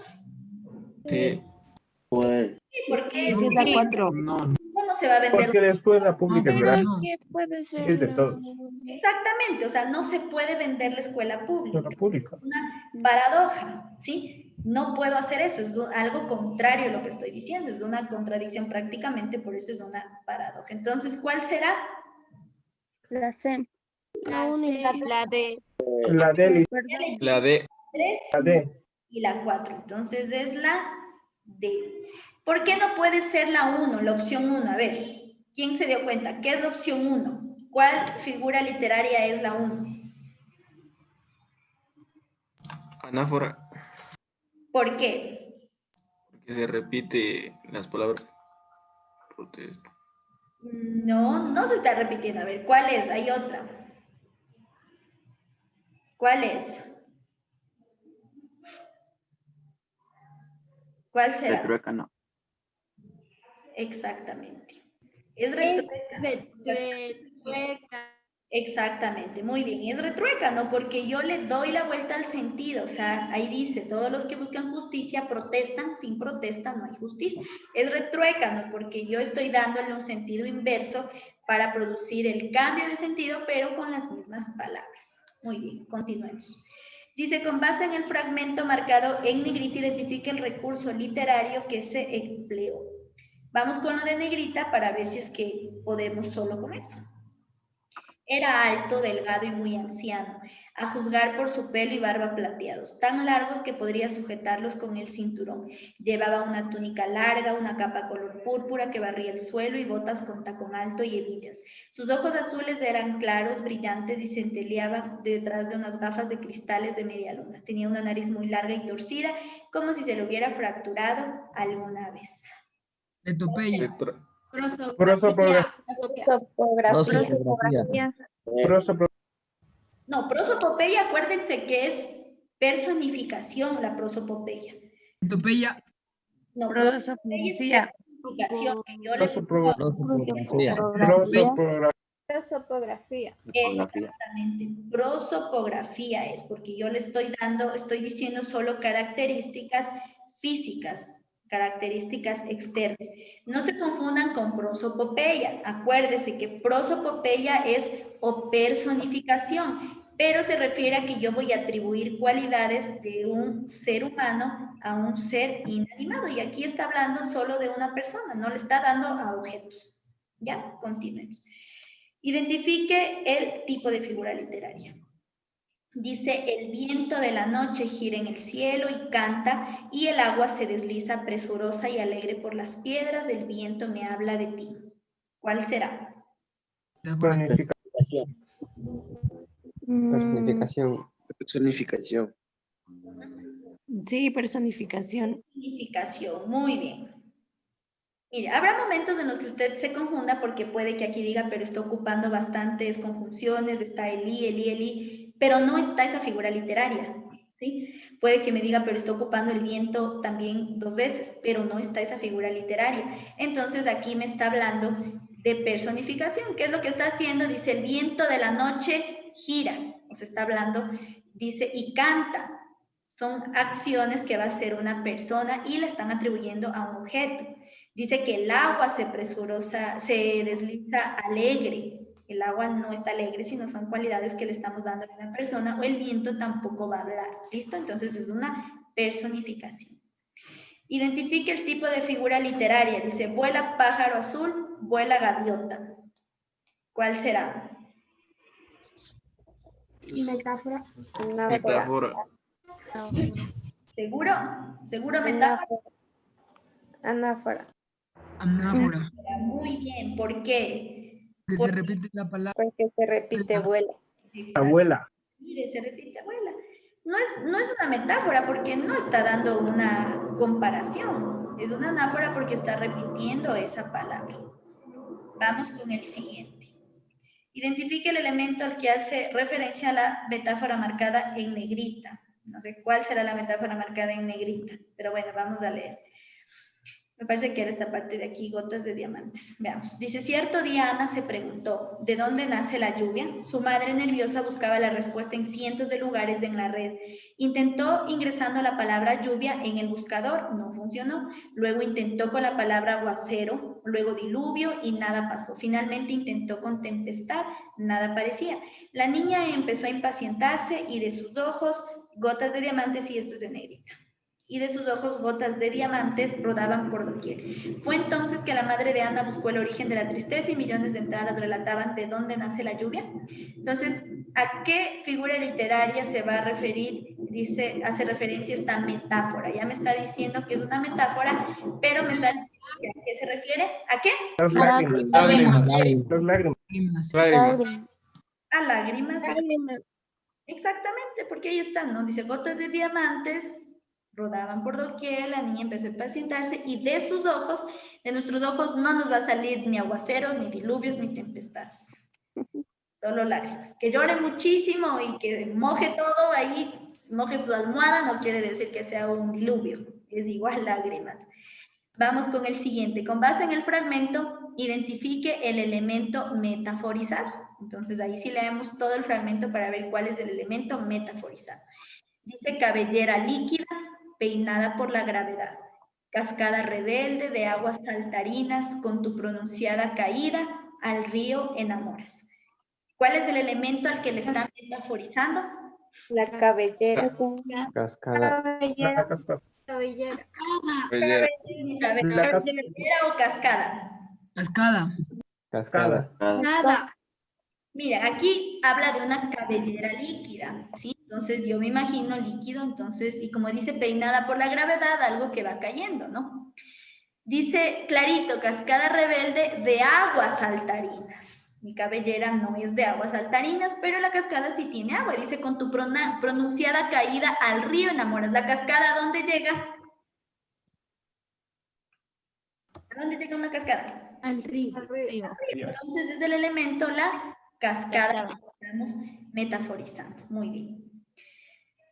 Sí. Pues, ¿Por qué? Esa es la 4. No, ¿Cómo se va a vender? porque después la pública es pero gratis. no. puede ser. Es de todo. Exactamente, o sea, no se puede vender la escuela pública. La pública. Una paradoja, ¿sí? No puedo hacer eso, es algo contrario a lo que estoy diciendo, es una contradicción prácticamente, por eso es una paradoja. Entonces, ¿cuál será? La C. La D. La D. La D. 3 La D. y la 4. Entonces es la D. ¿Por qué no puede ser la 1, la opción 1? A ver, ¿quién se dio cuenta? ¿Qué es la opción 1? ¿Cuál figura literaria es la 1? Anáfora. ¿Por qué? Porque se repite las palabras. Protesta. No, no se está repitiendo. A ver, ¿cuál es? Hay otra. ¿Cuál es? ¿Cuál será? retrueca no. Exactamente. Es retrueca. Exactamente, muy bien. Es retruécano porque yo le doy la vuelta al sentido. O sea, ahí dice, todos los que buscan justicia protestan, sin protesta no hay justicia. Es retruécano porque yo estoy dándole un sentido inverso para producir el cambio de sentido, pero con las mismas palabras. Muy bien, continuemos. Dice, con base en el fragmento marcado en negrita, identifique el recurso literario que se empleó. Vamos con lo de negrita para ver si es que podemos solo con eso. Era alto, delgado y muy anciano, a juzgar por su pelo y barba plateados, tan largos que podría sujetarlos con el cinturón. Llevaba una túnica larga, una capa color púrpura que barría el suelo y botas con tacón alto y hebillas. Sus ojos azules eran claros, brillantes y centelleaban detrás de unas gafas de cristales de media luna. Tenía una nariz muy larga y torcida, como si se lo hubiera fracturado alguna vez. Letopeya. Prosopografía. Prosopografía. No, prosopopeya, acuérdense que es personificación la prosopopeya. Letopeya. No, prosopopeya es personificación. Yo le pongo Prosopografía. exactamente. Prosopografía es porque yo le estoy dando, estoy diciendo solo características físicas, características externas. No se confundan con prosopopeya. Acuérdese que prosopopeya es o personificación, pero se refiere a que yo voy a atribuir cualidades de un ser humano a un ser inanimado. Y aquí está hablando solo de una persona, no le está dando a objetos. Ya, continuemos. Identifique el tipo de figura literaria. Dice, el viento de la noche gira en el cielo y canta, y el agua se desliza presurosa y alegre por las piedras, el viento me habla de ti. ¿Cuál será? Personificación. Personificación. Personificación. Sí, personificación. Personificación, muy bien. Mire, habrá momentos en los que usted se confunda porque puede que aquí diga, pero está ocupando bastantes conjunciones, está Eli, pero no está esa figura literaria, ¿sí? Puede que me diga, pero está ocupando el viento también 2 veces, pero no está esa figura literaria. Entonces aquí me está hablando de personificación. ¿Qué es lo que está haciendo? Dice, el viento de la noche gira, o sea, está hablando, dice, y canta. Son acciones que va a hacer una persona y le están atribuyendo a un objeto. Dice que el agua se desliza alegre. El agua no está alegre, sino son cualidades que le estamos dando a una persona, o el viento tampoco va a hablar. ¿Listo? Entonces es una personificación. Identifique el tipo de figura literaria. Dice, vuela pájaro azul, vuela gaviota. ¿Cuál será? Metáfora. Metáfora. ¿Seguro? ¿Seguro metáfora? Anáfora. Anáfora. Muy bien. ¿Por qué? Que se repite la palabra. Porque se repite, vuela. Abuela. Mire, se repite abuela. No es una metáfora porque no está dando una comparación. Es una anáfora porque está repitiendo esa palabra. Vamos con el siguiente. Identifique el elemento al que hace referencia a la metáfora marcada en negrita. No sé cuál será la metáfora marcada en negrita, pero bueno, vamos a leer. Me parece que era esta parte de aquí, gotas de diamantes. Veamos. Dice, cierto día Ana se preguntó, ¿de dónde nace la lluvia? Su madre nerviosa buscaba la respuesta en cientos de lugares en la red. Intentó ingresando la palabra lluvia en el buscador, no funcionó. Luego intentó con la palabra aguacero, luego diluvio y nada pasó. Finalmente intentó con tempestad, nada parecía. La niña empezó a impacientarse y de sus ojos gotas de diamantes, y esto es de negrita. Y de sus ojos gotas de diamantes rodaban por doquier. Fue entonces que la madre de Ana buscó el origen de la tristeza y millones de entradas relataban de dónde nace la lluvia. Entonces, ¿a qué figura literaria se va a referir? Dice, hace referencia a esta metáfora. Ya me está diciendo que es una metáfora, pero me está diciendo que ¿a qué se refiere? ¿A qué? Las lágrimas. Las lágrimas. Lágrimas. A lágrimas. Exactamente, porque ahí están, ¿no? Dice, gotas de diamantes rodaban por doquier, la niña empezó a impacientarse y de sus ojos, de nuestros ojos no nos va a salir ni aguaceros, ni diluvios, ni tempestades. Solo lágrimas. Que llore muchísimo y que moje todo ahí, moje su almohada, no quiere decir que sea un diluvio, es igual lágrimas. Vamos con el siguiente. Con base en el fragmento, identifique el elemento metaforizado. Entonces ahí sí leemos todo el fragmento para ver cuál es el elemento metaforizado. Dice cabellera líquida, peinada por la gravedad. Cascada rebelde de aguas saltarinas, con tu pronunciada caída, al río enamoras. ¿Cuál es el elemento al que le están metaforizando? La cabellera. Cascada. La cascada. Cabellera. Cabellera. Isabel, La cascada. ¿cabellera o cascada? Cascada. Cascada. Nada. Mira, aquí habla de una cabellera líquida, ¿sí? Entonces yo me imagino líquido, entonces, y como dice peinada por la gravedad, algo que va cayendo, ¿no? Dice clarito, cascada rebelde de aguas saltarinas. Mi cabellera no es de aguas saltarinas, pero la cascada sí tiene agua. Dice, con tu pronunciada caída al río enamoras. ¿La cascada a dónde llega? ¿A dónde llega una cascada? Al río. Entonces es el elemento la cascada que estamos metaforizando. Muy bien.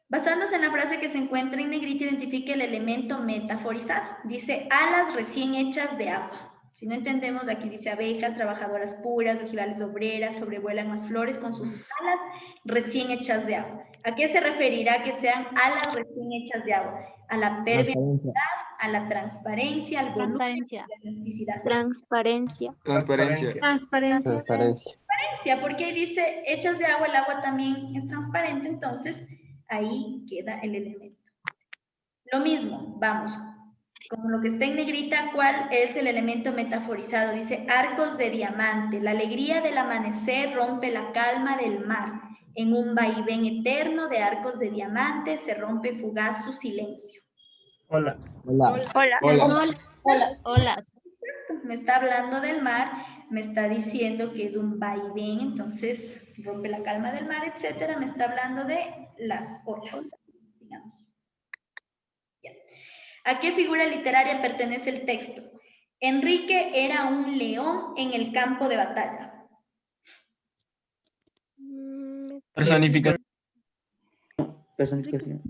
Basándose en la frase que se encuentra en negrita, identifique el elemento metaforizado. Dice alas recién hechas de agua. Si no entendemos, aquí dice abejas, trabajadoras puras, ojivales obreras, sobrevuelan las flores con sus alas recién hechas de agua. ¿A qué se referirá que sean alas recién hechas de agua? A la permeabilidad, a la transparencia, al volumen, a la elasticidad. Transparencia. Transparencia. Transparencia. Transparencia. Porque dice hechas de agua, el agua también es transparente, entonces ahí queda el elemento. Lo mismo, vamos, como lo que está en negrita, ¿cuál es el elemento metaforizado? Dice arcos de diamante, la alegría del amanecer rompe la calma del mar. En un vaivén eterno de arcos de diamante se rompe fugaz su silencio. Hola. Olas. Exacto, me está hablando del mar, me está diciendo que es un vaivén, entonces rompe la calma del mar, etcétera. Me está hablando de las olas, digamos. Ya. ¿A qué figura literaria pertenece el texto? Enrique era un león en el campo de batalla. Personificación. Personificación.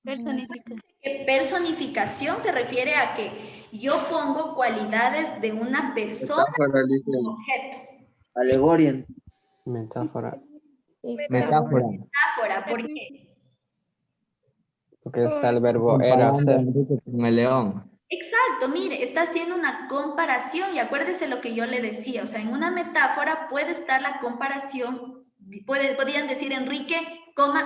Personificación. Personificación se refiere a que yo pongo cualidades de una persona en un objeto. Alegoria. Metáfora. Metáfora, ¿por qué? Porque está el verbo era ser. Con el león. Exacto, mire, está haciendo una comparación y acuérdese lo que yo le decía, o sea, en una metáfora puede estar la comparación, podían decir Enrique,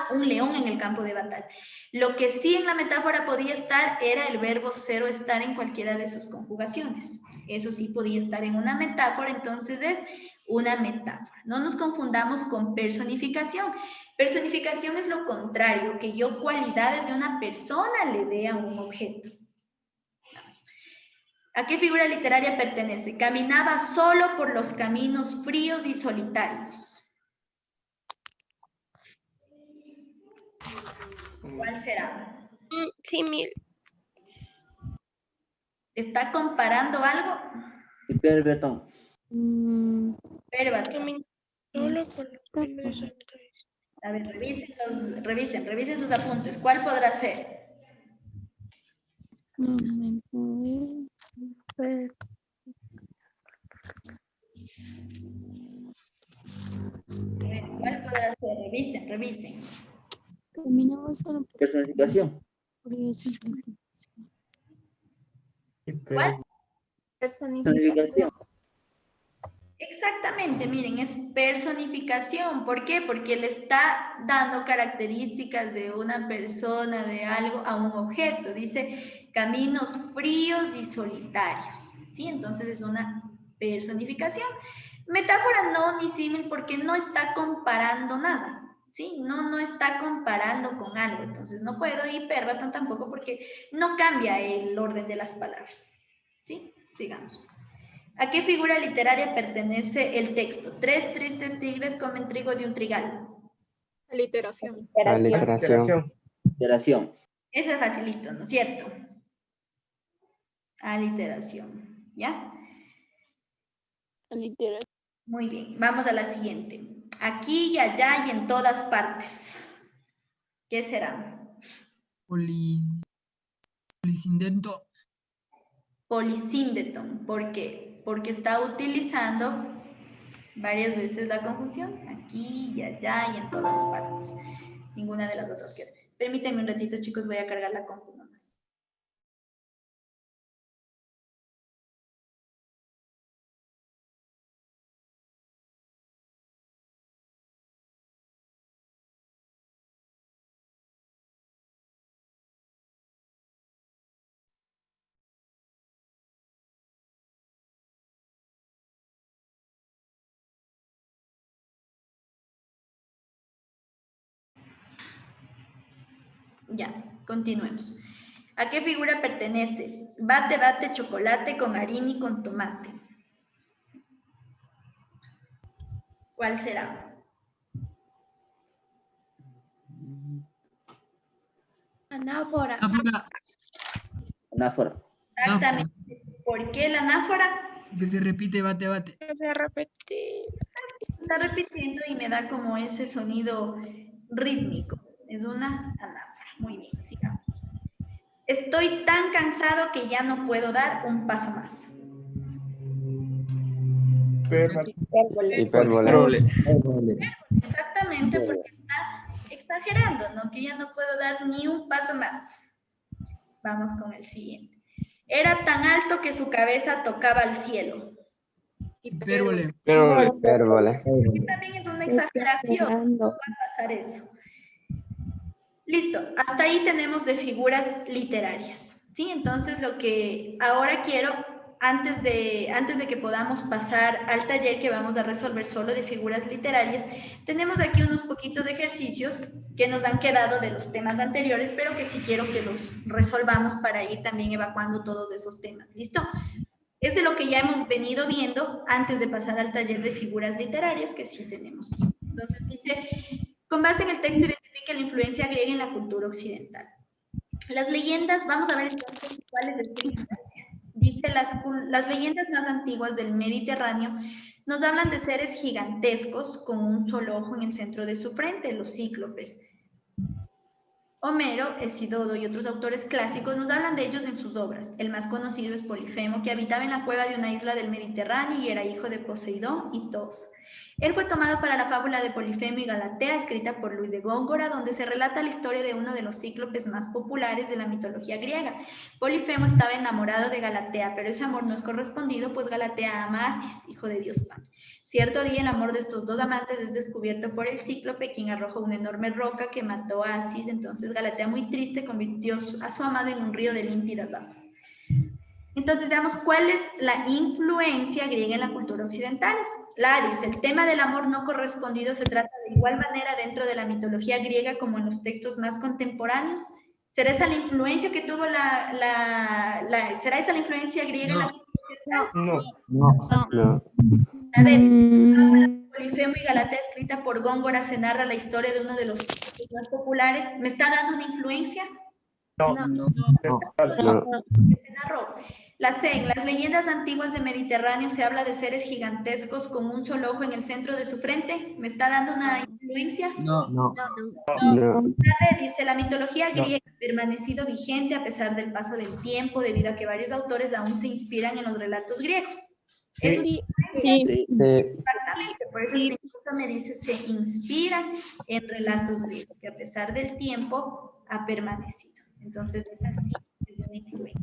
un león en el campo de batalla. Lo que sí en la metáfora podía estar era el verbo ser o estar en cualquiera de sus conjugaciones. Eso sí podía estar en una metáfora, entonces es una metáfora. No nos confundamos con personificación. Personificación es lo contrario, que yo cualidades de una persona le dé a un objeto. ¿A qué figura literaria pertenece? Caminaba solo por los caminos fríos y solitarios. ¿Cuál será? Símil. ¿Está comparando algo? Hiperbatón. Verbatim. A ver, revisen sus apuntes. ¿Cuál podrá ser? ¿Cuál podrá ser? Revisen. Personificación. ¿Cuál? Personificación. Exactamente, miren, es personificación. ¿Por qué? Porque le está dando características de una persona, de algo, a un objeto. Dice caminos fríos y solitarios. ¿Sí? Entonces es una personificación. Metáfora no ni símil porque no está comparando nada. ¿Sí? No está comparando con algo. Entonces no puedo ir hiperbatón tampoco porque no cambia el orden de las palabras. ¿Sí? Sigamos. ¿A qué figura literaria pertenece el texto? 3 tristes tigres comen trigo de un trigal. Aliteración. Aliteración. Alteración. Eso es facilito, ¿no es cierto? Aliteración, ¿ya? Literatura. Muy bien, vamos a la siguiente. Aquí y allá y en todas partes. ¿Qué será? Polisindento. Polisíndeton. ¿Por qué? Porque está utilizando varias veces la conjunción, aquí y allá y en todas partes. Ninguna de las otras queda. Permítanme un ratito, chicos, voy a cargar la conjunción nomás. Ya, continuemos. ¿A qué figura pertenece? Bate, bate, chocolate con harina y con tomate. ¿Cuál será? Anáfora. Anáfora. Anáfora. Exactamente. ¿Por qué la anáfora? Que se repite, bate, bate. Se repite. Está repitiendo y me da como ese sonido rítmico. Es una anáfora. Muy bien, sigamos. Estoy tan cansado que ya no puedo dar un paso más. Hipérbole. Exactamente, porque está exagerando, ¿no? Que ya no puedo dar ni un paso más. Vamos con el siguiente. Era tan alto que su cabeza tocaba al cielo. Hipérbole. Hipérbole. También es una exageración. No va a pasar eso. Listo, hasta ahí tenemos de figuras literarias, ¿sí? Entonces lo que ahora quiero, antes de que podamos pasar al taller que vamos a resolver solo de figuras literarias, tenemos aquí unos poquitos de ejercicios que nos han quedado de los temas anteriores, pero que sí quiero que los resolvamos para ir también evacuando todos esos temas, ¿listo? Es de lo que ya hemos venido viendo antes de pasar al taller de figuras literarias, que sí tenemos tiempo. Entonces dice... Con base en el texto, identifica la influencia griega en la cultura occidental. Las leyendas, vamos a ver entonces cuál es la influencia. Dice, las leyendas más antiguas del Mediterráneo nos hablan de seres gigantescos con un solo ojo en el centro de su frente, los cíclopes. Homero, Hesíodo y otros autores clásicos nos hablan de ellos en sus obras. El más conocido es Polifemo, que habitaba en la cueva de una isla del Mediterráneo y era hijo de Poseidón y Tos. Él fue tomado para la fábula de Polifemo y Galatea, escrita por Luis de Góngora, donde se relata la historia de uno de los cíclopes más populares de la mitología griega. Polifemo estaba enamorado de Galatea, pero ese amor no es correspondido, pues Galatea ama a Asis, hijo de Dios Pan. Cierto día el amor de estos dos amantes es descubierto por el cíclope, quien arroja una enorme roca que mató a Asis. Entonces Galatea, muy triste, convirtió a su amado en un río de límpidas aguas. Entonces veamos cuál es la influencia griega en la cultura occidental. La dice, el tema del amor no correspondido se trata de igual manera dentro de la mitología griega como en los textos más contemporáneos. ¿Será esa la influencia que tuvo ¿será esa la influencia griega en la cultura occidental? No. A ver, la fábula de Polifemo y Galatea, escrita por Góngora, se narra la historia de uno de los textos más populares. ¿Me está dando una influencia? No. Que se narró. La C, en las leyendas antiguas del Mediterráneo se habla de seres gigantescos con un solo ojo en el centro de su frente. ¿Me está dando una influencia? No. La D dice, la mitología griega ha permanecido vigente a pesar del paso del tiempo, debido a que varios autores aún se inspiran en los relatos griegos. ¿Es Sí. Exactamente, por eso incluso me dice, se inspiran en relatos griegos, que a pesar del tiempo ha permanecido. Entonces es así, es una influencia.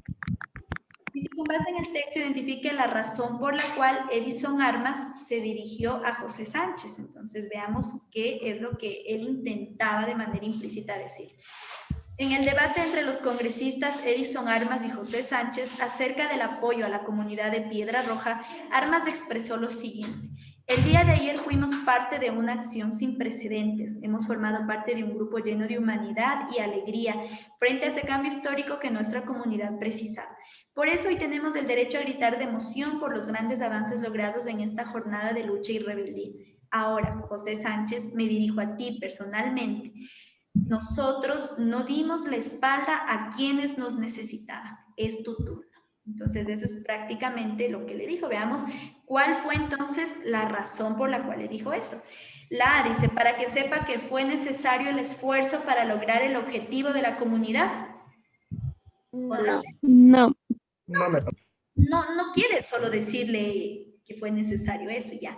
Y si con base en el texto identifique la razón por la cual Edison Armas se dirigió a José Sánchez. Entonces veamos qué es lo que él intentaba de manera implícita decir. En el debate entre los congresistas Edison Armas y José Sánchez acerca del apoyo a la comunidad de Piedra Roja, Armas expresó lo siguiente. El día de ayer fuimos parte de una acción sin precedentes. Hemos formado parte de un grupo lleno de humanidad y alegría frente a ese cambio histórico que nuestra comunidad precisaba. Por eso hoy tenemos el derecho a gritar de emoción por los grandes avances logrados en esta jornada de lucha y rebeldía. Ahora, José Sánchez, me dirijo a ti personalmente. Nosotros no dimos la espalda a quienes nos necesitaban. Es tu turno. Entonces, eso es prácticamente lo que le dijo. Veamos cuál fue entonces la razón por la cual le dijo eso. La A dice, para que sepa que fue necesario el esfuerzo para lograr el objetivo de la comunidad. No. No quiere solo decirle que fue necesario eso y ya.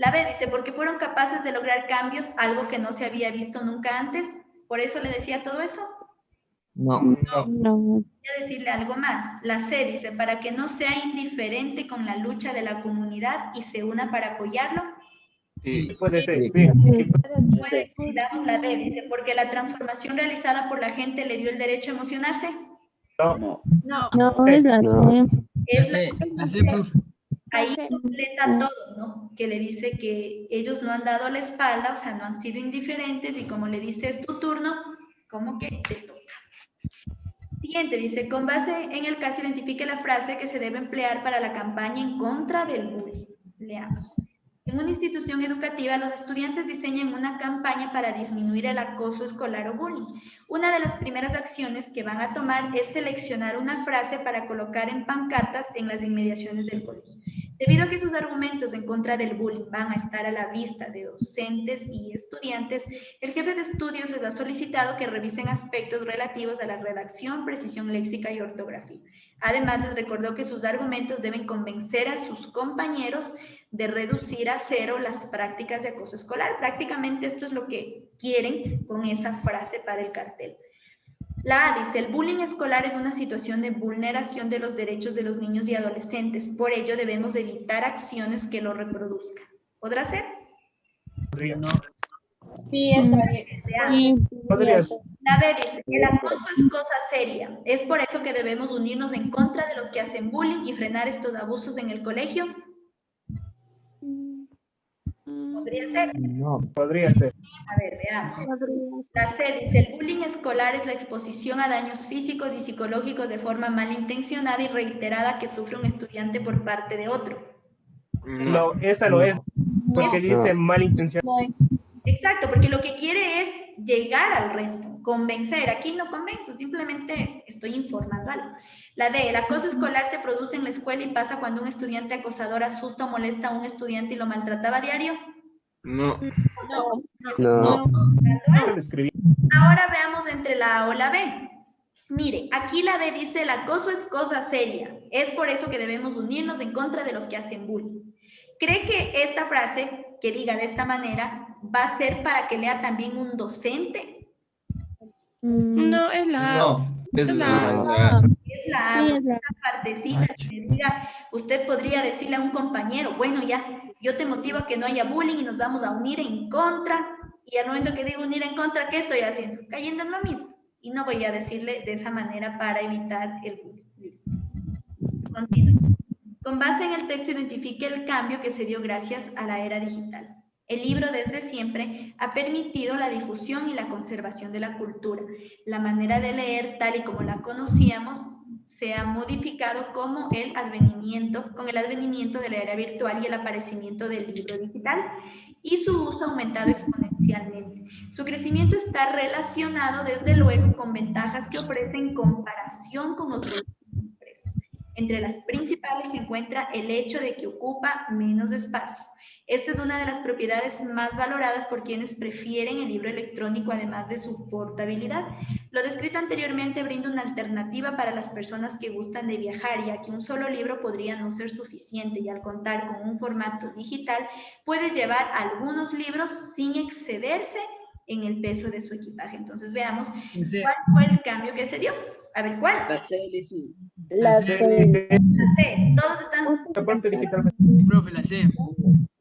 La B dice, porque fueron capaces de lograr cambios, algo que no se había visto nunca antes. Por eso le decía todo eso. No. No. Voy a decirle algo más. La C dice, para que no sea indiferente con la lucha de la comunidad y se una para apoyarlo. Sí. Puede ser, Sí. sí. Puede, y damos la D, dice, porque la transformación realizada por la gente le dio el derecho a emocionarse. No. No. No es la No. C. Es La C, profe. ahí completa todo, ¿no? Que le dice que ellos no han dado la espalda, o sea, no han sido indiferentes y como le dice es tu turno, como que te toca. Siguiente, dice, con base en el caso identifique la frase que se debe emplear para la campaña en contra del bullying. Leamos. En una institución educativa, los estudiantes diseñan una campaña para disminuir el acoso escolar o bullying. Una de las primeras acciones que van a tomar es seleccionar una frase para colocar en pancartas en las inmediaciones del colegio. Debido a que sus argumentos en contra del bullying van a estar a la vista de docentes y estudiantes, el jefe de estudios les ha solicitado que revisen aspectos relativos a la redacción, precisión léxica y ortografía. Además, les recordó que sus argumentos deben convencer a sus compañeros de reducir a cero las prácticas de acoso escolar. Prácticamente esto es lo que quieren con esa frase para el cartel. La A dice, el bullying escolar es una situación de vulneración de los derechos de los niños y adolescentes. Por ello, debemos evitar acciones que lo reproduzcan. ¿Podrá ser? Podría. No. Sí, está bien. Veamos. Podría ser. La B dice, el acoso es cosa seria. Es por eso que debemos unirnos en contra de los que hacen bullying y frenar estos abusos en el colegio. ¿Podría ser? No. Podría ser. A ver, veamos. La C dice, el bullying escolar es la exposición a daños físicos y psicológicos de forma malintencionada y reiterada que sufre un estudiante por parte de otro. No, esa lo es. Porque dice malintención. Exacto, porque lo que quiere es llegar al resto, convencer. Aquí no convenzo, simplemente estoy informando algo. La D, el acoso escolar se produce en la escuela y pasa cuando un estudiante acosador asusta o molesta a un estudiante y lo maltrataba a diario. No. No. No lo escribí. Ahora veamos entre la A o la B. Mire, aquí la B dice, el acoso es cosa seria. Es por eso que debemos unirnos en contra de los que hacen bullying. ¿Cree que esta frase, que diga de esta manera, va a ser para que lea también un docente? No es la A. No. Es Es la la A. Es la A, Sí, porque es la esta partecita que diga, usted podría decirle a un compañero, bueno, ya, yo te motivo a que no haya bullying y nos vamos a unir en contra. Y al momento que digo unir en contra, ¿qué estoy haciendo? Cayendo en lo mismo. Y no voy a decirle de esa manera para evitar el bullying. Listo. Continúo. Con base en el texto identifique el cambio que se dio gracias a la era digital. El libro desde siempre ha permitido la difusión y la conservación de la cultura. La manera de leer, tal y como la conocíamos, se ha modificado con el advenimiento de la era virtual y el aparecimiento del libro digital, y su uso ha aumentado exponencialmente. Su crecimiento está relacionado, desde luego, con ventajas que ofrece en comparación con los libros impresos. Entre las principales se encuentra el hecho de que ocupa menos espacio. Esta es una de las propiedades más valoradas por quienes prefieren el libro electrónico, además de su portabilidad. Lo descrito anteriormente brinda una alternativa para las personas que gustan de viajar, ya que un solo libro podría no ser suficiente, y al contar con un formato digital puede llevar algunos libros sin excederse en el peso de su equipaje. Entonces veamos cuál fue el cambio que se dio. A ver, ¿cuál? La C, dice. La C. C. La C. Todos están... Soporte digital. Profe, la C.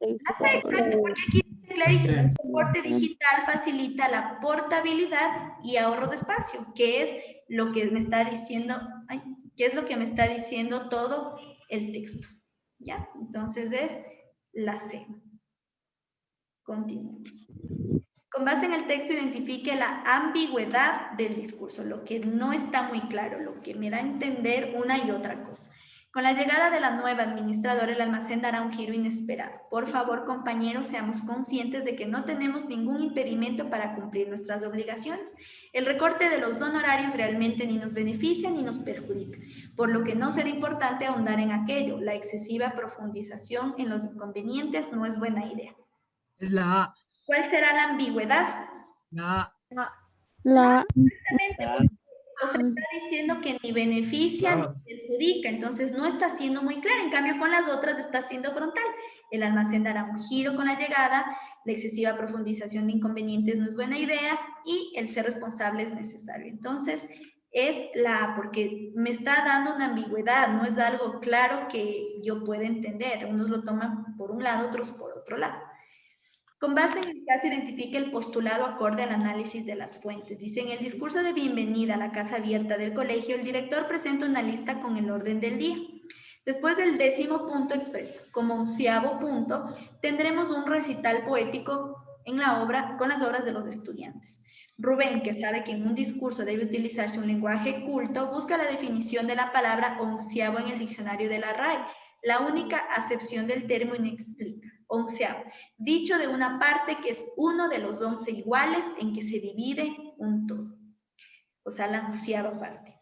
La C, exacto, porque aquí dice clarito, el soporte digital facilita la portabilidad y ahorro de espacio, que es lo que me está diciendo, que es lo que me está diciendo todo el texto. ¿Ya? Entonces es la C. Continuemos. Con base en el texto identifique la ambigüedad del discurso, lo que no está muy claro, lo que me da a entender una y otra cosa. Con la llegada de la nueva administradora, el almacén dará un giro inesperado. Por favor, compañeros, seamos conscientes de que no tenemos ningún impedimento para cumplir nuestras obligaciones. El recorte de los honorarios realmente ni nos beneficia ni nos perjudica, por lo que no será importante ahondar en aquello. La excesiva profundización en los inconvenientes no es buena idea. Es la A. ¿Cuál será la ambigüedad? La A. Exactamente, porque o sea, está diciendo que ni beneficia ni perjudica, entonces no está siendo muy clara. En cambio, con las otras está siendo frontal. el almacén dará un giro con la llegada, la excesiva profundización de inconvenientes no es buena idea y el ser responsable es necesario. Entonces, es la A, porque me está dando una ambigüedad, no es algo claro que yo pueda entender. Unos lo toman por un lado, otros por otro lado. Con base en el caso, identifique el postulado acorde al análisis de las fuentes. Dice, en el discurso de bienvenida a la casa abierta del colegio, el director presenta una lista con el orden del día. Después del 10º punto expresa, como 11º punto, tendremos un recital poético en la obra, con las obras de los estudiantes. Rubén, que sabe que en un discurso debe utilizarse un lenguaje culto, busca la definición de la palabra 11º en el diccionario de la RAE. La única acepción del término explica. 11º, dicho de una parte que es uno de los 11 iguales en que se divide un todo. O sea, la 11ª parte.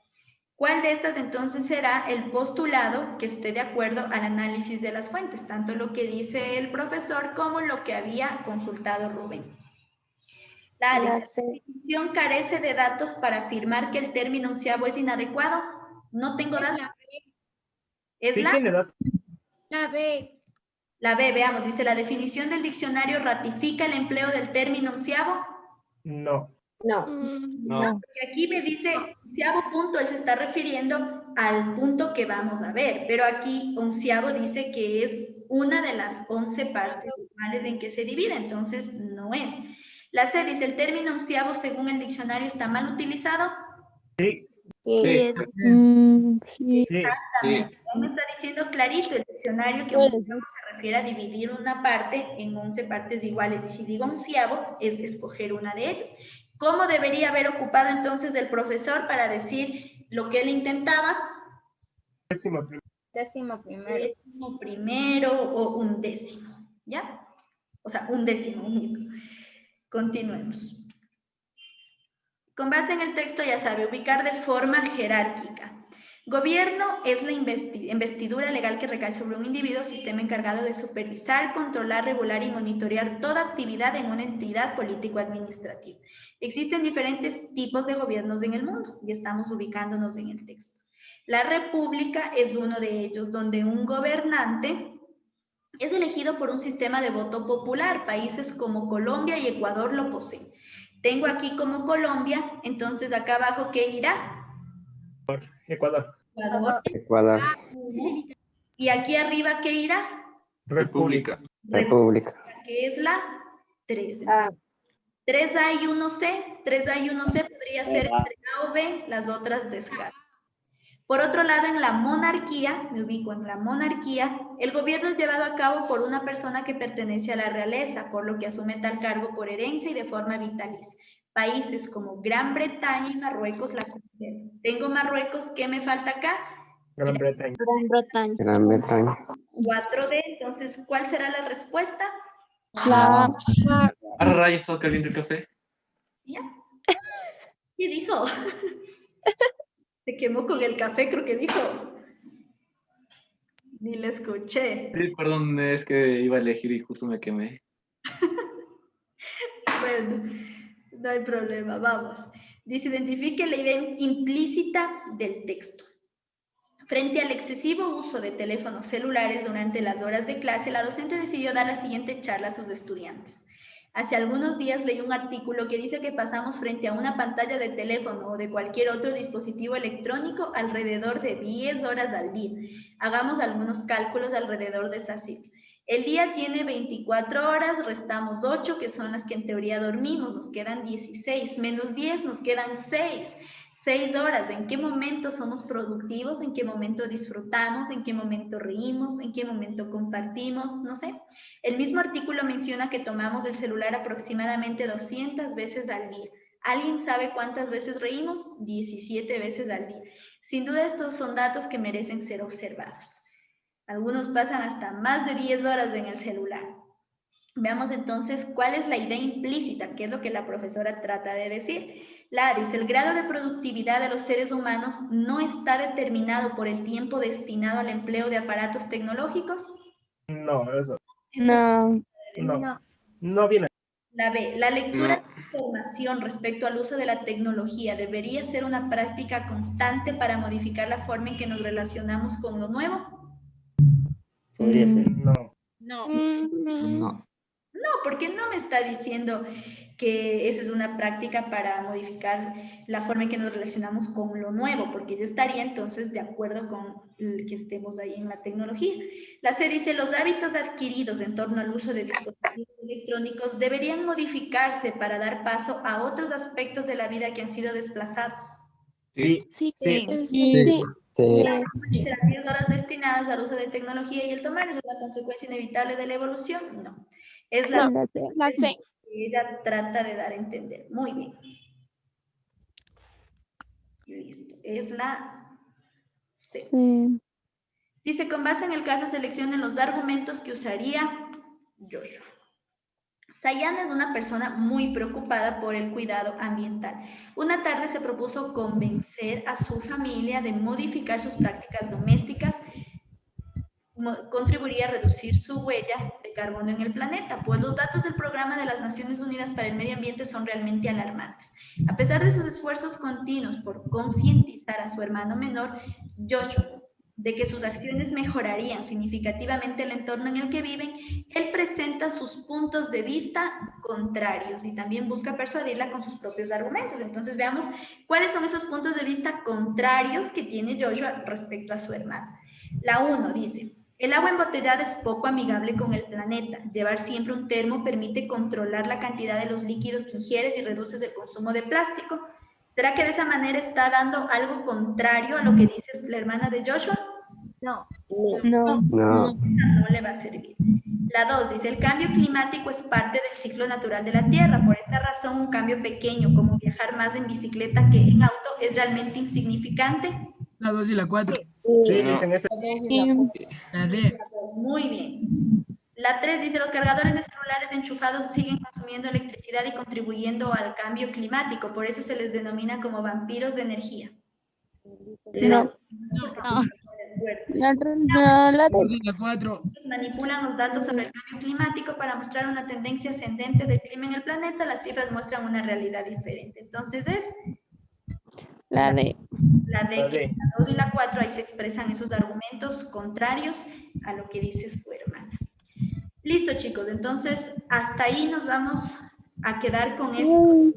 ¿Cuál de estas entonces será el postulado que esté de acuerdo al análisis de las fuentes? Tanto lo que dice el profesor como lo que había consultado Rubén. La definición carece de datos para afirmar que el término 11º es inadecuado. No tengo datos. ¿Es Sí, la? tiene datos. La B. La B, veamos, dice, ¿la definición del diccionario ratifica el empleo del término 11º? No. No. No. Porque aquí me dice 11º punto, él se está refiriendo al punto que vamos a ver, pero aquí 11º dice que es una de las 11 partes iguales en que se divide, entonces no es. La C dice, ¿el término 11º según el diccionario está mal utilizado? Sí. Sí. Sí. Sí. Exactamente. Me está diciendo clarito el diccionario que 11º se refiere a dividir una parte en 11 partes iguales. Y si digo 11º, es escoger una de ellas. ¿Cómo debería haber ocupado entonces el profesor para decir lo que él intentaba? 11º. 11º o 1/10, ¿ya? O sea, 1/10, unido. Continuemos. Con base en el texto, ya sabe, ubicar de forma jerárquica. Gobierno es la investidura legal que recae sobre un individuo, sistema encargado de supervisar, controlar, regular y monitorear toda actividad en una entidad político-administrativa. Existen diferentes tipos de gobiernos en el mundo y estamos ubicándonos en el texto. La república es uno de ellos, donde un gobernante es elegido por un sistema de voto popular. Países como Colombia y Ecuador lo poseen. Tengo aquí como Colombia, entonces acá abajo, ¿qué irá? Ecuador. Ecuador. Y aquí arriba, ¿qué irá? República. República. Que es la 3. Ah. 3A y 1C. 3A y 1C podría ser entre A o B, las otras descartan. Por otro lado, en la monarquía, me ubico en la monarquía, el gobierno es llevado a cabo por una persona que pertenece a la realeza, por lo que asume tal cargo por herencia y de forma vitalicia. Países como Gran Bretaña y Marruecos la consideran. Tengo Marruecos, ¿qué me falta acá? Gran Bretaña. Gran Bretaña. 4D, entonces, ¿cuál será la respuesta? La ¿A rayos todo caliente el café? ¿Ya? ¿Qué dijo? Se quemó con el café, creo que dijo. Ni le escuché. Sí, perdón, es que iba a elegir y justo me quemé. Bueno, no hay problema, vamos. Dice, identifique la idea implícita del texto. Frente al excesivo uso de teléfonos celulares durante las horas de clase, la docente decidió dar la siguiente charla a sus estudiantes. Hace algunos días leí un artículo que dice que pasamos frente a una pantalla de teléfono o de cualquier otro dispositivo electrónico alrededor de 10 horas al día. Hagamos algunos cálculos alrededor de esa cifra. El día tiene 24 horas, restamos 8, que son las que en teoría dormimos, nos quedan 16, menos 10, nos quedan 6. 6 horas, ¿en qué momento somos productivos? ¿En qué momento disfrutamos? ¿En qué momento reímos? ¿En qué momento compartimos? No sé. El mismo artículo menciona que tomamos el celular aproximadamente 200 veces al día. ¿Alguien sabe cuántas veces reímos? 17 veces al día. Sin duda estos son datos que merecen ser observados. Algunos pasan hasta más de 10 horas en el celular. Veamos entonces cuál es la idea implícita, qué es lo que la profesora trata de decir. La dice, el grado de productividad de los seres humanos no está determinado por el tiempo destinado al empleo de aparatos tecnológicos. No, eso. No viene. La B, la lectura de información respecto al uso de la tecnología debería ser una práctica constante para modificar la forma en que nos relacionamos con lo nuevo. Podría ser. No. No. No. No, porque no me está diciendo que esa es una práctica para modificar la forma en que nos relacionamos con lo nuevo, porque ya estaría entonces de acuerdo con el que estemos ahí en la tecnología. La C dice, los hábitos adquiridos en torno al uso de dispositivos electrónicos deberían modificarse para dar paso a otros aspectos de la vida que han sido desplazados. Sí. Sí. Sí. Sí. Sí. Dice, las 10 horas destinadas al uso de tecnología y el tomar es una consecuencia inevitable de la evolución. No, es la La C. que ella trata de dar a entender. Muy bien. Listo, es la C. Sí. Dice, con base en el caso, seleccionen los argumentos que usaría Joshua. Sayana es una persona muy preocupada por el cuidado ambiental. Una tarde se propuso convencer a su familia de modificar sus prácticas domésticas, contribuiría a reducir su huella de carbono en el planeta, pues los datos del Programa de las Naciones Unidas para el Medio Ambiente son realmente alarmantes. A pesar de sus esfuerzos continuos por concientizar a su hermano menor, Joshua, de que sus acciones mejorarían significativamente el entorno en el que viven, él presenta sus puntos de vista contrarios y también busca persuadirla con sus propios argumentos. Entonces veamos cuáles son esos puntos de vista contrarios que tiene Joshua respecto a su hermano. La 1 dice, el agua embotellada es poco amigable con el planeta. Llevar siempre un termo permite controlar la cantidad de los líquidos que ingieres y reduces el consumo de plástico. ¿Será que de esa manera está dando algo contrario a lo que dice la hermana de Joshua? No. No. No le va a servir. La 2 dice, el cambio climático es parte del ciclo natural de la Tierra. Por esta razón, un cambio pequeño, como viajar más en bicicleta que en auto, es realmente insignificante. La 2 y la 4. Sí, No. dicen eso. La D. La 2, muy bien. La 3 dice, los cargadores de celulares enchufados siguen consumiendo electricidad y contribuyendo al cambio climático. Por eso se les denomina como vampiros de energía. No. La La 2 y la 4. Manipulan los datos sobre el cambio climático para mostrar una tendencia ascendente del clima en el planeta. Las cifras muestran una realidad diferente. Entonces es La D. la D, La que D. la 2 y la 4, ahí se expresan esos argumentos contrarios a lo que dice su hermana. Listo, chicos, entonces hasta ahí nos vamos a quedar con esto.